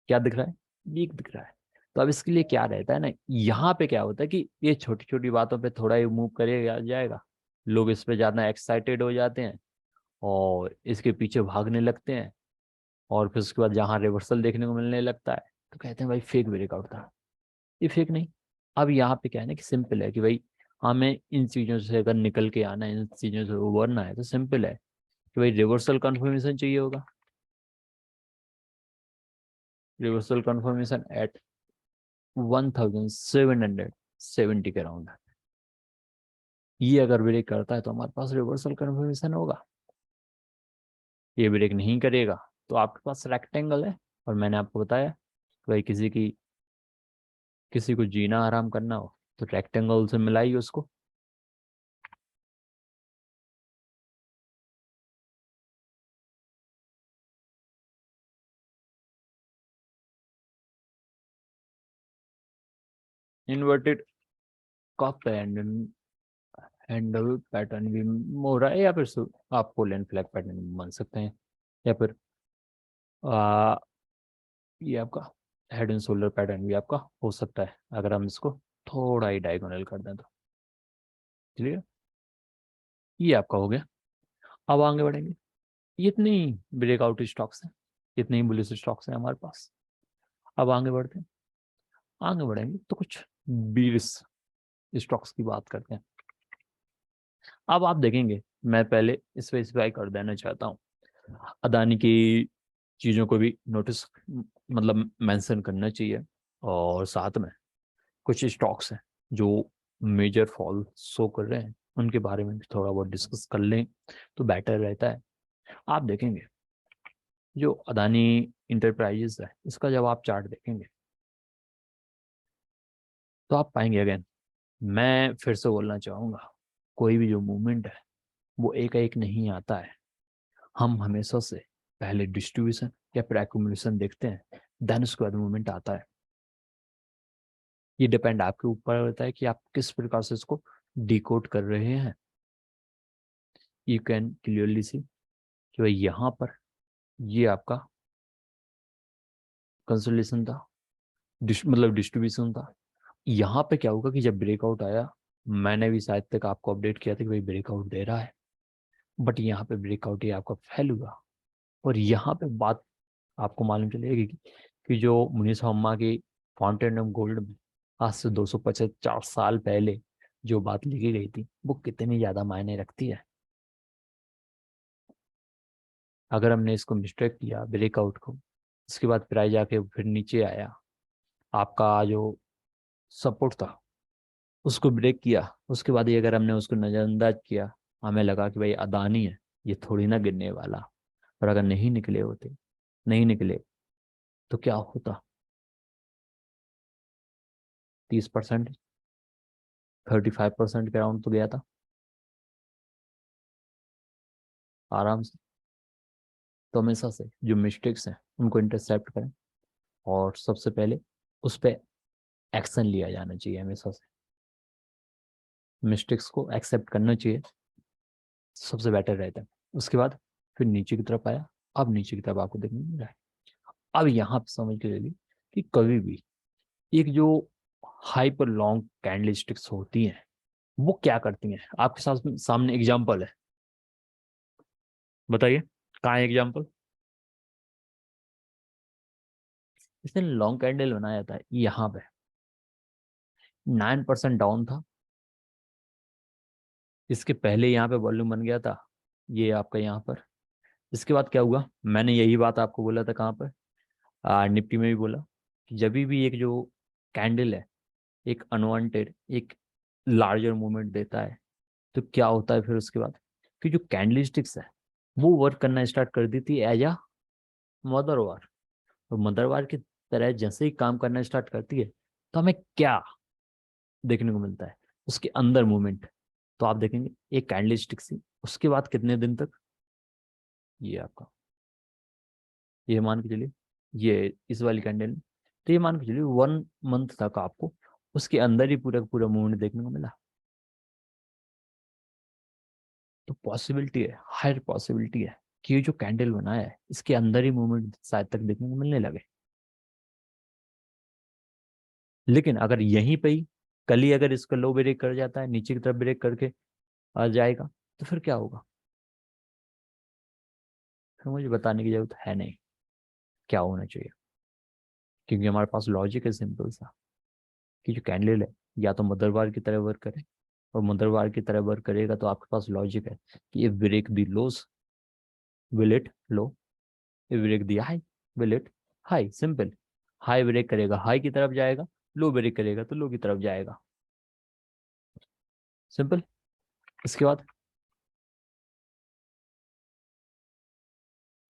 क्या दिख रहा है, वीक दिख रहा है। तो अब इसके लिए क्या रहता है ना, यहाँ पे क्या होता है कि ये छोटी छोटी बातों पे थोड़ा ही मूव करेगा जाएगा, लोग इस पे ज्यादा एक्साइटेड हो जाते हैं और इसके पीछे भागने लगते हैं, और फिर उसके बाद जहाँ रिवर्सल देखने को मिलने लगता है तो कहते हैं भाई फेक ब्रेकआउट था। ये फेक नहीं। अब यहाँ पे क्या है ना कि सिंपल है कि भाई हमें इन चीज़ों से अगर निकल के आना है, इन चीज़ों से उबरना है, तो सिंपल है कि भाई रिवर्सल कंफर्मेशन चाहिए होगा। रिवर्सल कंफर्मेशन एट 1770 के राउंड। ये अगर ब्रेक करता है तो हमारे पास रिवर्सल कंफर्मेशन होगा। ये ब्रेक नहीं करेगा तो आपके पास रेक्टेंगल है। और मैंने आपको बताया कि भाई किसी को जीना आराम करना हो तो रेक्टेंगल से मिलाइए उसको। इन्वर्टेड कप हैंडल पैटर्न भी हो रहा है, या फिर आप पुल एंड फ्लैग पैटर्न भी मान सकते हैं, या फिर आ, ये आपका हेड एंड शोल्डर पैटर्न भी आपका हो सकता है अगर हम इसको थोड़ा ही डायगोनल कर दें तो। क्लियर, ये आपका हो गया। अब आगे बढ़ेंगे। इतनी ब्रेकआउट स्टॉक्स हैं, इतने ही बुलिश स्टॉक्स हैं हमारे पास। अब आगे बढ़ते हैं। आगे बढ़ेंगे तो कुछ बीरिस स्टॉक्स की बात करते हैं। अब आप देखेंगे, मैं पहले स्पेसिफाई कर देना चाहता हूँ, अदानी की चीज़ों को भी नोटिस मतलब मेंशन करना चाहिए। और साथ में कुछ स्टॉक्स हैं जो मेजर फॉल शो कर रहे हैं, उनके बारे में भी थोड़ा बहुत डिस्कस कर लें तो बेटर रहता है। आप देखेंगे जो अदानी इंटरप्राइजेस है, इसका जब आप चार्ट देखेंगे तो आप पाएंगे अगेन, मैं फिर से बोलना चाहूँगा, कोई भी जो मूवमेंट है वो एक एक नहीं आता है। हम हमेशा से पहले डिस्ट्रीब्यूशन या फिर एक्यूमुलेशन देखते हैं, देन उसके बाद मूवमेंट आता है। ये डिपेंड आपके ऊपर होता है कि आप किस प्रकार से इसको डिकोड कर रहे हैं। यू कैन क्लियरली सी कि भाई यहाँ पर ये आपका कंसोलिडेशन था, मतलब डिस्ट्रीब्यूशन था। यहाँ पे क्या होगा कि जब ब्रेकआउट आया, मैंने भी शायद तक आपको अपडेट किया था कि भाई ब्रेकआउट दे रहा है, बट यहाँ पे ब्रेकआउट ये आपका फेल हुआ। और यहाँ पे बात आपको मालूम चलेगी कि जो मुनीस अम्मा की फाउंटेन ऑफ गोल्ड में आज से 250 साल पहले जो बात लिखी गई थी वो कितनी ज़्यादा मायने रखती है। अगर हमने इसको मिस्टेक किया ब्रेकआउट को, उसके बाद प्राइस जाके फिर नीचे आया, आपका जो सपोर्ट था उसको ब्रेक किया, उसके बाद ही अगर हमने उसको नज़रअंदाज किया, हमें लगा कि भाई अदानी है, ये थोड़ी ना गिरने वाला। और अगर नहीं निकले होते, नहीं निकले तो क्या होता, 30%, 35% के राउंड तो गया था आराम से। तो हमेशा से जो मिस्टेक्स हैं उनको इंटरसेप्ट करें, और सबसे पहले उस पर एक्शन लिया जाना चाहिए। हमेशा से मिस्टेक्स को एक्सेप्ट करना चाहिए, सबसे बेटर रहता है। उसके बाद फिर नीचे की तरफ आया, अब नीचे की तरफ आपको देखने मिल रहा है। अब यहाँ पे समझ के चलिए कि कभी भी एक जो हाइपर लॉन्ग कैंडल स्टिक्स होती हैं वो क्या करती हैं। आपके साथ सामने एग्जाम्पल है, बताइए कहाँ है एग्जाम्पल। इसने लॉन्ग कैंडल बनाया था यहाँ पे, 9% डाउन था। इसके पहले यहाँ पे वॉल्यूम बन गया था, ये आपका यहाँ पर। इसके बाद क्या हुआ, मैंने यही बात आपको बोला था कहाँ पर, निफ्टी में भी बोला कि जब भी एक जो कैंडल है एक अनवांटेड एक लार्जर मूवमेंट देता है तो क्या होता है फिर उसके बाद, कि जो कैंडलस्टिक्स है वो वर्क करना स्टार्ट कर दी थी एज अ मदरवार। और मदरवार की तरह जैसे ही काम करना स्टार्ट करती है तो हमें क्या देखने को मिलता है, उसके अंदर मूवमेंट। तो आप देखेंगे एक कैंडलस्टिक से उसके बाद कितने दिन तक, ये आपका, ये मान के चलिए ये इस वाली कैंडल, तो ये मान के चलिए 1 मंथ तक आपको उसके अंदर ही पूरा का पूरा मूवमेंट देखने को मिला। तो पॉसिबिलिटी है, हायर पॉसिबिलिटी है कि ये जो कैंडल बनाया है इसके अंदर ही मूवमेंट शायद तक देखने को मिलने लगे। लेकिन अगर यहीं पे ही कल ही अगर इसका लो ब्रेक कर जाता है, नीचे की तरफ ब्रेक करके आ जाएगा, तो फिर क्या होगा, फिर मुझे बताने की जरूरत है नहीं क्या होना चाहिए। क्योंकि हमारे पास लॉजिक है सिंपल सा, कि जो कैंडल है या तो मदरबार की तरह वर्क करे, और मदरबार की तरह वर्क करेगा तो आपके पास लॉजिक है कि if break the lows will it low, if break the high will it high. Simple, high break करेगा हाई की तरफ जाएगा, लो ब्रेक करेगा तो लो की तरफ जाएगा। सिंपल। इसके बाद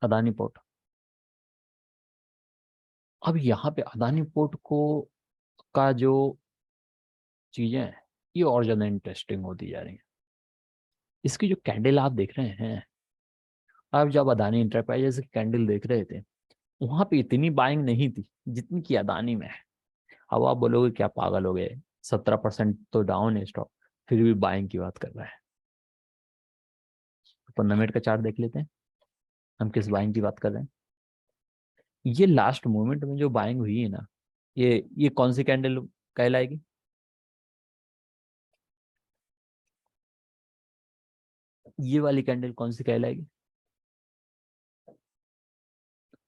अदानी पोर्ट। अब यहाँ पे अदानी पोर्ट को का जो चीजें हैं ये और ज्यादा इंटरेस्टिंग होती जा रही हैं। इसकी जो कैंडल आप देख रहे हैं, आप जब अदानी इंटरप्राइजेस की कैंडल देख रहे थे वहां पे इतनी बाइंग नहीं थी जितनी की अदानी में है। अब आप बोलोगे क्या पागल हो गए, 17% तो डाउन है स्टॉक, फिर भी बाइंग की बात कर रहा है। 15 मिनट का चार्ट देख लेते हैं, हम किस बाइंग की बात कर रहे हैं। ये लास्ट मोमेंट में जो बाइंग हुई है ना, ये कौन सी कैंडल कहलाएगी, ये वाली कैंडल कौन सी कहलाएगी,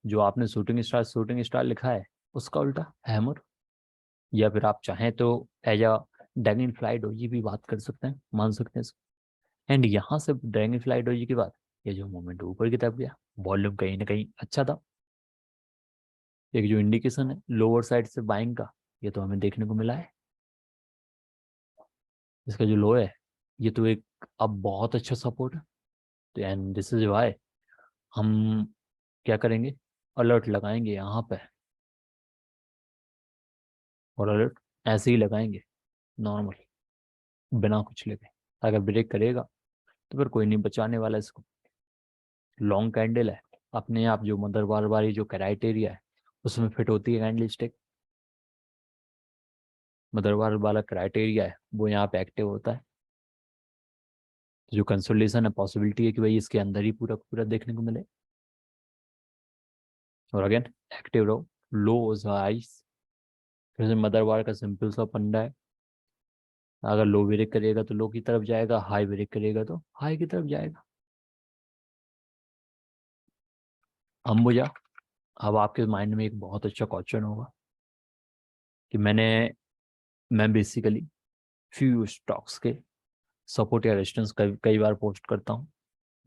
जो आपने शूटिंग स्टार लिखा है उसका उल्टा हैमर। या फिर आप चाहें तो as a dragonfly doji भी बात कर सकते हैं, मान सकते हैं इसको। एंड यहाँ से ड्रैगन फ्लाई डोजी के बाद ये जो मोमेंट ऊपर की तरफ गया, वॉल्यूम कहीं ना कहीं अच्छा था। एक जो इंडिकेशन है लोअर साइड से बाइंग का, ये तो हमें देखने को मिला है। इसका जो लो है ये तो एक अब बहुत अच्छा सपोर्ट है। तो एंड दिस इज वाई हम क्या करेंगे, अलर्ट लगाएंगे यहाँ पे, और अलर्ट ऐसे ही लगाएंगे नॉर्मल, बिना कुछ लेके। अगर ब्रेक करेगा तो फिर कोई नहीं बचाने वाला इसको। लॉन्ग कैंडल है, अपने आप जो मदरबार वाली जो क्राइटेरिया है उसमें फिट होती है कैंडल स्टिक। मदरबार वाला क्राइटेरिया है वो यहाँ पे एक्टिव होता है। तो जो कंसोलिडेशन है पॉसिबिलिटी है कि भाई इसके अंदर ही पूरा पूरा देखने को मिले। और अगेन एक्टिव रहो, लो हाइस। फिर से मदरबार का सिंपल सा फंडा है, अगर लो ब्रेक करेगा तो लो की तरफ जाएगा, हाई ब्रेक करेगा तो हाई की तरफ जाएगा। अंबुजा। अब आपके माइंड में एक बहुत अच्छा क्वेश्चन होगा कि मैं बेसिकली फ्यू स्टॉक्स के सपोर्ट या रेजिस्टेंस कई बार पोस्ट करता हूँ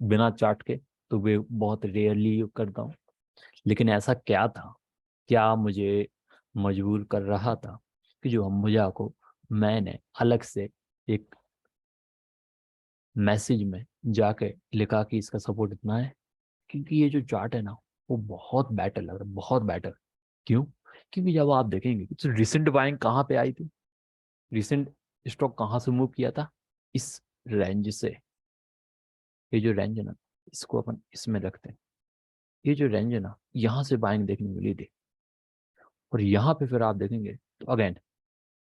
बिना चार्ट के, तो वे बहुत रेयरली करता हूँ। लेकिन ऐसा क्या था, क्या मुझे मजबूर कर रहा था कि जो अंबुजा को मैंने अलग से एक मैसेज में जाके लिखा कि इसका सपोर्ट इतना है। क्योंकि ये जो चार्ट है ना वो बहुत बेटर लग रहा है, बहुत बेटर। क्यों, क्योंकि जब आप देखेंगे तो रिसेंट बाइंग कहाँ पे आई थी, रिसेंट स्टॉक कहाँ से मूव किया था, इस रेंज से। ये जो रेंज है ना, इसको अपन इसमें रखते हैं। ये जो रेंज है ना यहाँ से बाइंग देखने को मिली थी, और यहाँ पे फिर आप देखेंगे तो अगेन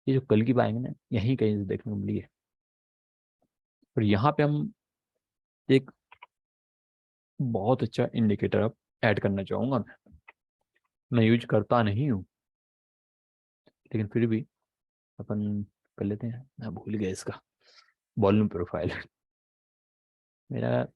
ये जो कल की बाइंग है यहीं कहीं से देखने को मिली है। और यहाँ पे हम एक बहुत अच्छा इंडिकेटर अब ऐड करना चाहूँगा। मैं यूज करता नहीं हूँ, लेकिन फिर भी अपन कर लेते हैं। मैं भूल गया इसका वॉल्यूम प्रोफाइल मेरा।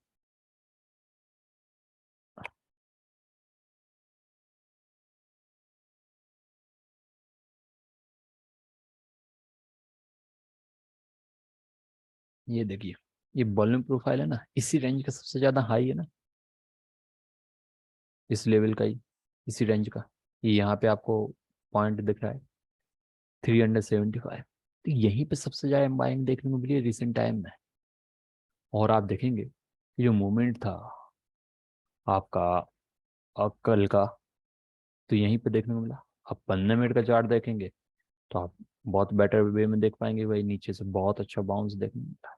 ये देखिए, ये वॉल्यूम प्रोफाइल है ना, इसी रेंज का सबसे ज़्यादा हाई है ना, इस लेवल का ही, इसी रेंज का। ये यहाँ पे आपको पॉइंट दिख रहा है 375। तो यहीं पे सबसे ज़्यादा बाइंग देखने को मिली है रिसेंट टाइम में। और आप देखेंगे ये जो मूवमेंट था आपका कल का, तो यहीं पे देखने को मिला। आप 15 मिनट का चार्ट देखेंगे तो आप बहुत बेटर वे में देख पाएंगे, भाई नीचे से बहुत अच्छा बाउंस देखने को मिला।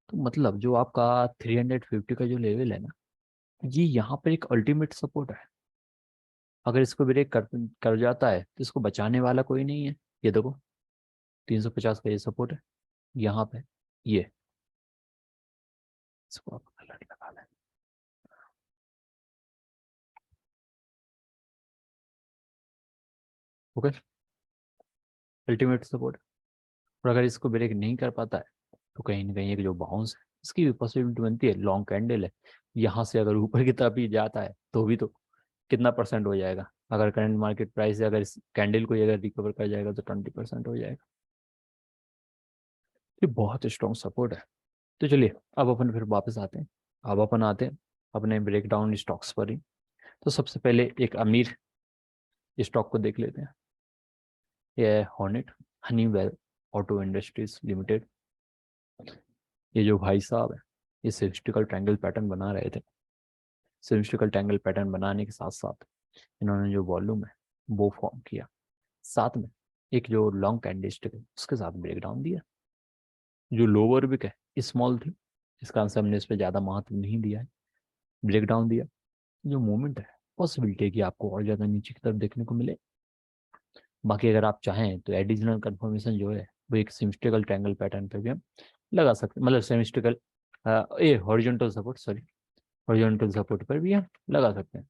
तो मतलब जो आपका 350 का जो लेवल है ना, ये यहाँ पर एक अल्टीमेट सपोर्ट है। अगर इसको ब्रेक कर जाता है तो इसको बचाने वाला कोई नहीं है। ये देखो 350 का ये सपोर्ट है यहाँ पे, ये इसको आप अलर्ट लगा लें। Okay, ultimate support. और अगर इसको ब्रेक नहीं कर पाता है तो कहीं ना कहीं एक जो बाउंस है इसकी भी पॉसिबिलिटी बनती है। लॉन्ग कैंडल है, यहाँ से अगर ऊपर की तरफ ही जाता है तो भी तो कितना परसेंट हो जाएगा। अगर करंट मार्केट प्राइस अगर इस कैंडल को ही अगर रिकवर कर जाएगा तो 20% हो जाएगा। ये बहुत स्ट्रॉन्ग सपोर्ट है। तो चलिए अब अपन फिर वापस आते हैं। अब अपन आते हैं अपने ब्रेकडाउन स्टॉक्स पर ही। तो सबसे पहले एक अमीर स्टॉक को देख लेते हैं। ये है hornet Honeywell auto industries limited. ये जो भाई साहब है, ये सिमेट्रिकल ट्रायंगल पैटर्न बना रहे थे। सिमेट्रिकल ट्रायंगल पैटर्न बनाने के साथ साथ इन्होंने जो वॉल्यूम है वो फॉर्म किया, साथ में एक जो लॉन्ग कैंडलस्टिक है उसके साथ ब्रेकडाउन दिया। जो लोअर विक है स्मॉल थी, इस कारण से हमने इस पर ज़्यादा महत्व नहीं दिया है। ब्रेकडाउन दिया। जो मूवमेंट है पॉसिबिलिटी है कि आपको और ज़्यादा नीचे की तरफ देखने को मिले। बाकी अगर आप चाहें तो एडिशनल कंफर्मेशन जो है वो एक सिमेट्रिकल ट्रायंगल पैटर्न पे भी हम लगा सकते हैं, मतलब सिमेट्रिकल ये horizontal support, sorry, horizontal support पर भी हम लगा सकते हैं।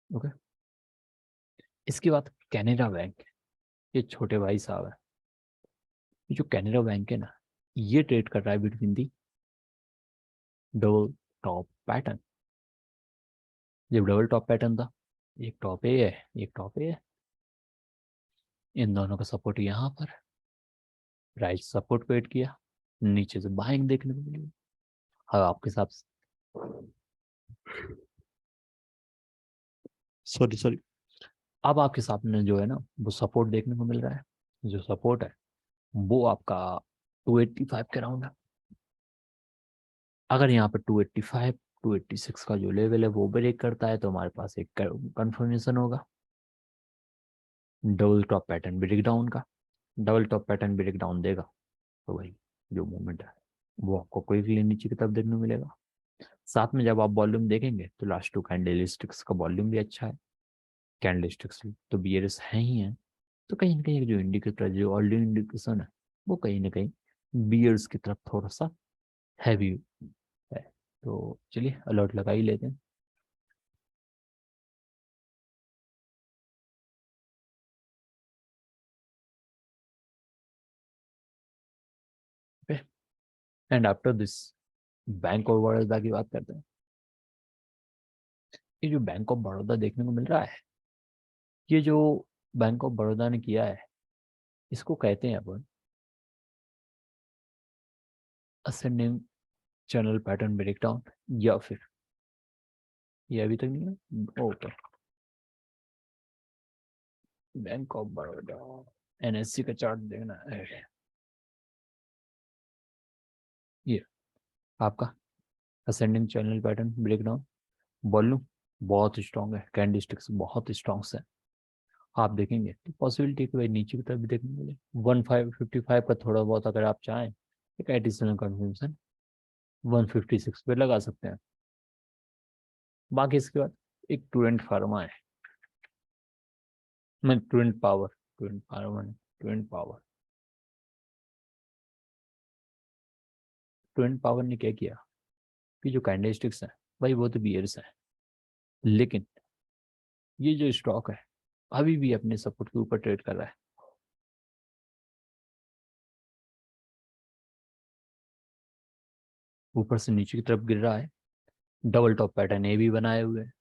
ओके, इसके बाद कैनरा बैंक। ये छोटे भाई साहब है। ये जो कैनरा बैंक है ना, ये ट्रेड कर रहा है between the double top pattern. जब डबल टॉप पैटर्न था, एक टॉप ए है, एक टॉप ए है, इन दोनों का सपोर्ट यहाँ पर, प्राइस सपोर्ट वेट किया, नीचे से बाइंग देखने को मिली। हाँ आपके हिसाब से, सॉरी सॉरी, अब आपके सामने जो है ना वो सपोर्ट देखने को मिल रहा है। जो सपोर्ट है वो आपका 285 के राउंड है। अगर यहाँ पर 285 286 का जो लेवल है वो ब्रेक करता है तो हमारे पास एक कंफर्मेशन होगा double top pattern break down का। Double top pattern break down देगा तो भाई जो मूवमेंट है वो आपको क्विकली नीचे की तरफ देखने को मिलेगा। साथ में जब आप वॉल्यूम देखेंगे तो लास्ट टू कैंडलस्टिक्स का वॉल्यूम भी अच्छा है। कैंडलस्टिक्स तो बियर्स हैं ही हैं, तो कहीं ना कहीं एक जो इंडिकेटर जो ऑलरेडी इंडिकेशन है वो कहीं ना कहीं बियर्स की तरफ थोड़ा सा हैवी है। तो चलिए अलर्ट लगा ही लेते हैं। And after this bank of Baroda की बात करते हैं। ये जो बैंक ऑफ बड़ौदा देखने को मिल रहा है, ये जो बैंक ऑफ बड़ौदा ने किया है इसको कहते हैं अपन असेंडिंग चैनल पैटर्न ब्रेकडाउन, या फिर ये अभी तक नहीं है। Okay, bank of Baroda NSC का चार्ट देखना है। ये आपका ascending channel pattern breakdown, volume बहुत स्ट्रॉन्ग है, कैंडलस्टिक्स बहुत स्ट्रॉन्ग है। आप देखेंगे तो पॉसिबिलिटी कि भाई नीचे की तरफ भी देखने मिले 1555 का थोड़ा बहुत अगर आप चाहें एक एडिशनल कंफर्मेशन 156 पे लगा सकते हैं। बाकी इसके बाद एक टूरेंट फार्मा है, मैं Torrent power, Torrent pharma, Torrent power. Twin power ने क्या किया कि जो कैंडलस्टिक्स हैं भाई वो तो बियर्स हैं, लेकिन ये जो स्टॉक है अभी भी अपने सपोर्ट के ऊपर ट्रेड कर रहा है। ऊपर से नीचे की तरफ गिर रहा है, डबल टॉप पैटर्न ए भी बनाए हुए हैं।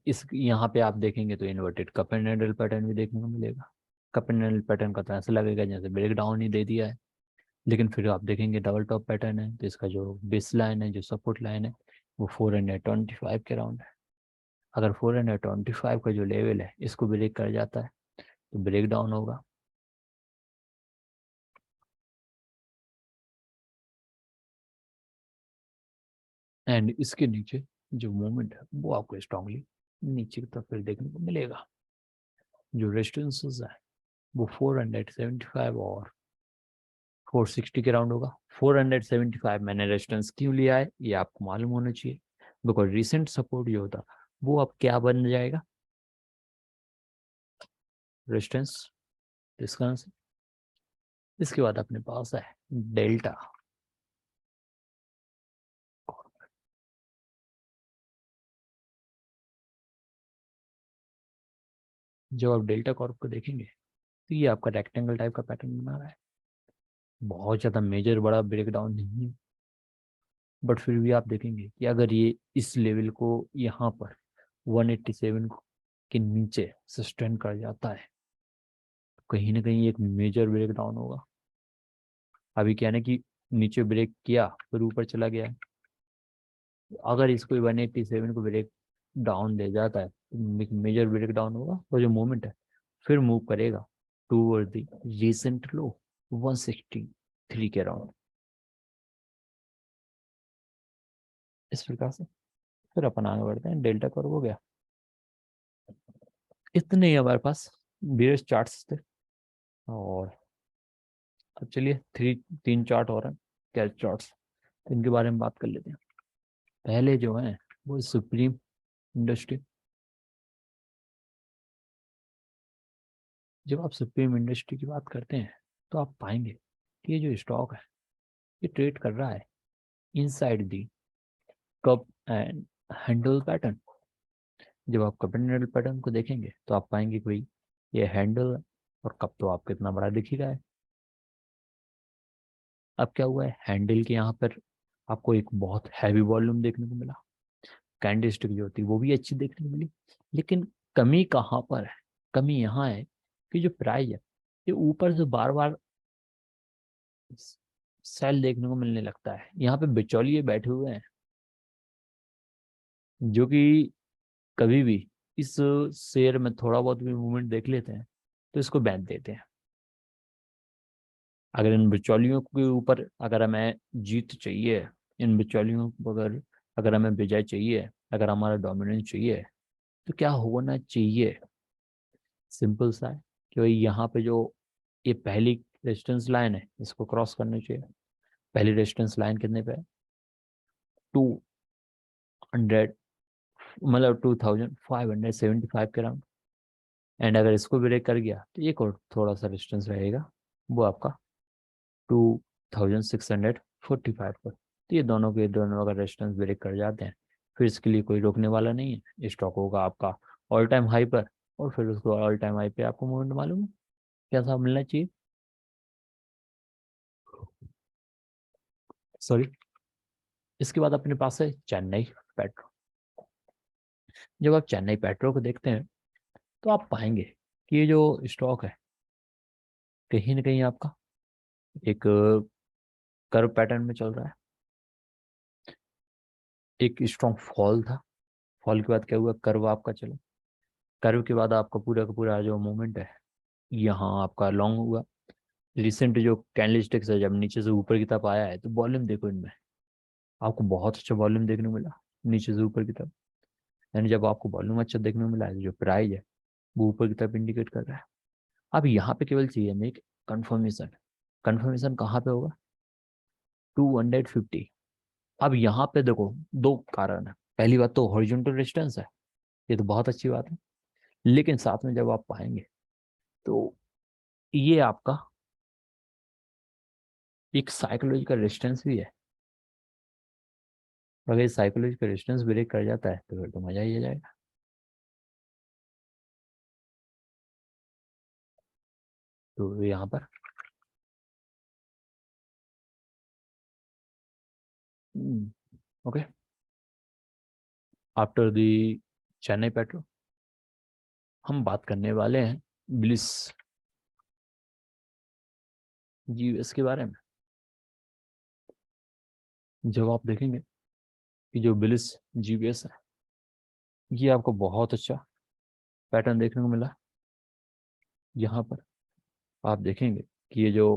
इस यहाँ पे आप देखेंगे तो inverted cup and handle pattern भी देखने को मिलेगा। कप एंड हैंडल पैटर्न का तो ऐसा लगेगा जैसे ब्रेक डाउन ही दे दिया है, लेकिन फिर आप देखेंगे डबल टॉप पैटर्न है, तो इसका जो बेस लाइन है, जो सपोर्ट लाइन है, वो 425 के राउंड है। अगर 425 का जो लेवल है इसको ब्रेक कर जाता है तो ब्रेक डाउन होगा। एंड इसके नीचे जो मूवमेंट है वो आपको स्ट्रांगली नीचे की तरफ फिर देखने को मिलेगा। जो रेजिस्टेंसेस है वो 475 और 460 के राउंड होगा। 475 मैंने रेजिस्टेंस क्यों लिया है ये आपको मालूम होना चाहिए, बिकॉज रिसेंट सपोर्ट जो होता वो अब क्या बन जाएगा, रेजिस्टेंस। इसका आंसर। इसके बाद अपने पास है डेल्टा। जब आप डेल्टा कॉर्प को देखेंगे तो ये आपका रेक्टेंगल टाइप का पैटर्न बना रहा है, बहुत ज़्यादा मेजर बड़ा ब्रेकडाउन नहीं है, बट फिर भी आप देखेंगे कि अगर ये इस लेवल को यहाँ पर 187 के नीचे सस्टेन कर जाता है तो कहीं ना कहीं एक मेजर ब्रेकडाउन होगा। अभी क्या है ना कि नीचे ब्रेक किया फिर ऊपर चला गया है, अगर इसको 187 को ब्रेक डाउन दे जाता है तो एक मेजर ब्रेक डाउन होगा और जो मोमेंट है फिर मूव करेगा टूवर्ड द रीसेंट लो 163 के अराउंड। इस प्रकार से फिर अपन आगे बढ़ते हैं। डेल्टा कर्व हो गया, इतने ही हमारे पास बेयर्स चार्ट्स थे। और अब चलिए तीन चार्ट और हैं कैश चार्ट्स, तो इनके बारे में बात कर लेते हैं। पहले जो है वो सुप्रीम इंडस्ट्री। जब आप सुप्रीम इंडस्ट्री की बात करते हैं तो आप पाएंगे कि ये जो स्टॉक है ये ट्रेड कर रहा है inside the cup and handle pattern. जब आप कप एंड हैंडल पैटर्न को देखेंगे तो आप पाएंगे कि भाई ये हैंडल और कप तो आपको इतना बड़ा दिख ही रहा है। अब क्या हुआ है, हैंडल के यहाँ पर आपको एक बहुत हैवी वॉल्यूम देखने को मिला, कैंडलस्टिक जो होती है वो भी अच्छी देखने को मिली, लेकिन कमी कहाँ पर है, कमी यहाँ है कि जो प्राइस है ये ऊपर से बार बार सेल देखने को मिलने लगता है। यहाँ पे बिचौलिए बैठे हुए हैं जो कि कभी भी इस शेयर में थोड़ा बहुत भी मूवमेंट देख लेते हैं तो इसको बेच देते हैं। अगर इन बिचौलियों के ऊपर अगर हमें जीत चाहिए, इन बिचौलियों को अगर अगर हमें विजय चाहिए, अगर हमारा डोमिनेंस चाहिए तो क्या होना चाहिए, सिंपल सा है कि भाई यहाँ पे जो ये पहली रेजिस्टेंस लाइन है इसको क्रॉस करना चाहिए। पहली रेजिस्टेंस लाइन कितने पे है, 200, मतलब 2575 के अराउंड। एंड अगर इसको ब्रेक कर गया तो एक और थोड़ा सा डिस्टेंस रहेगा, वो आपका 2645 पर। तो ये दोनों के दोनों अगर रेजिस्टेंस ब्रेक कर जाते हैं फिर इसके लिए कोई रोकने वाला नहीं है, स्टॉक होगा आपका ऑल टाइम हाई पर। और फिर उसको ऑल टाइम हाई पे आपको मूवमेंट मालूम है कैसा मिलना चाहिए, सॉरी। इसके बाद अपने पास है चेन्नई पेट्रो। जब आप चेन्नई पेट्रो को देखते हैं तो आप पाएंगे कि ये जो स्टॉक है कहीं ना कहीं आपका एक कर्व पैटर्न में चल रहा है। एक स्ट्रॉन्ग फॉल था, फॉल के बाद क्या हुआ, कर्व आपका चला, कर्व के बाद आपका पूरा का पूरा जो मूवमेंट है यहाँ आपका लॉन्ग हुआ। रिसेंट जो कैंडलस्टिक्स है जब नीचे से ऊपर की तरफ आया है तो वॉल्यूम देखो इनमें, आपको बहुत अच्छा वॉल्यूम देखने को मिला नीचे से ऊपर की तरफ। यानी जब आपको वॉल्यूम अच्छा देखने को मिला है तो जो प्राइस है वो ऊपर की तरफ इंडिकेट कर रहा है। अब यहाँ पे केवल चाहिए हमें एक कंफर्मेशन। कंफर्मेशन कहाँ पे होगा, 250। अब यहाँ पे देखो दो कारण है, पहली बात तो हॉरिजॉन्टल रेजिस्टेंस है, ये तो बहुत अच्छी बात है, लेकिन साथ में जब आप पाएंगे तो ये आपका एक साइकोलॉजिकल रेजिस्टेंस भी है। अगर ये साइकोलॉजिकल रेजिस्टेंस ब्रेक कर जाता है तो फिर तो मजा ही आ जाएगा। तो यहाँ पर okay, after the Chennai petro हम बात करने वाले हैं ब्लिस जीवीएस के बारे में। जब आप देखेंगे कि जो ब्लिस जीवीएस है, ये आपको बहुत अच्छा पैटर्न देखने को मिला। यहाँ पर आप देखेंगे कि ये जो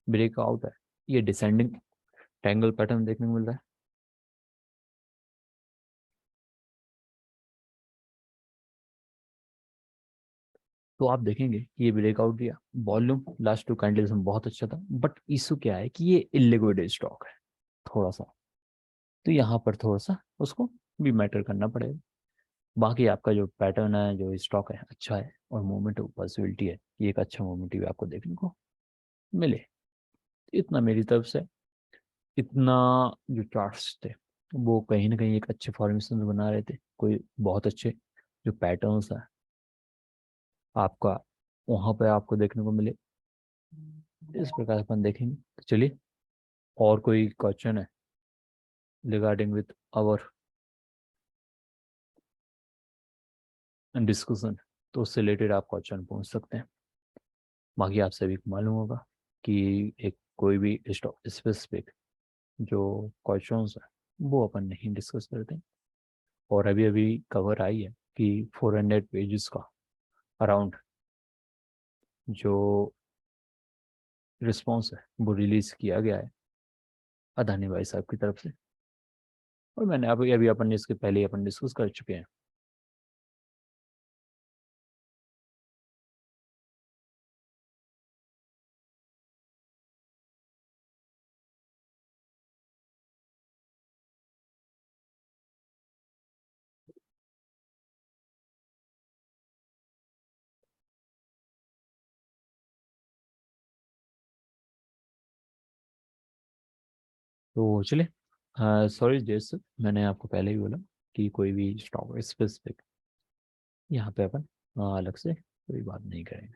ब्रेकआउट है, ये डिसेंडिंग ट्रायंगल पैटर्न देखने को मिल रहा है। तो आप देखेंगे कि ये ब्रेकआउट दिया, वॉल्यूम लास्ट टू कैंडल्स में बहुत अच्छा था, बट इशू क्या है कि ये इलिक्विड स्टॉक है थोड़ा सा। तो यहाँ पर थोड़ा सा उसको भी मैटर करना पड़ेगा। बाकी आपका जो पैटर्न है, जो स्टॉक है, अच्छा है और मूवमेंट पॉसिबिलिटी है कि एक अच्छा मूवमेंट भी आपको देखने को मिले। इतना मेरी तरफ से। इतना जो चार्ट्स थे वो कहीं ना कहीं एक अच्छे फॉर्मेशन बना रहे थे, कोई बहुत अच्छे जो पैटर्न्स है आपका वहाँ पे आपको देखने को मिले। इस प्रकार से अपन देखेंगे। तो चलिए, और कोई क्वेश्चन है रिगार्डिंग विथ आवर डिस्कशन तो उससे रिलेटेड आप क्वेश्चन पूछ सकते हैं। बाकी आप सभी को मालूम होगा कि एक कोई भी स्पेसिफिक जो क्वेश्चंस है वो अपन नहीं डिस्कस करते हैं। और अभी अभी कवर आई है कि 400 पेजेस का अराउंड जो रिस्पॉन्स है वो रिलीज किया गया है अदानी भाई साहब की तरफ से। और मैंने अभी अभी अपन इसके पहले ही अपन डिस्कस कर चुके हैं। तो चलिए, सॉरी जैसे मैंने आपको पहले ही बोला कि कोई भी स्टॉक स्पेसिफिक यहाँ पे अपन अलग से कोई बात नहीं करेंगे।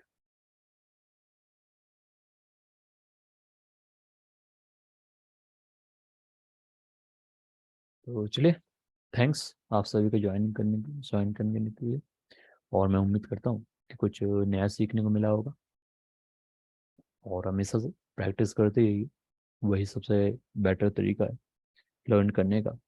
तो चलिए, थैंक्स आप सभी को ज्वाइन करने के लिए। और मैं उम्मीद करता हूँ कि कुछ नया सीखने को मिला होगा। और हमेशा से प्रैक्टिस करते ही, वही सबसे बेटर तरीका है लर्न करने का।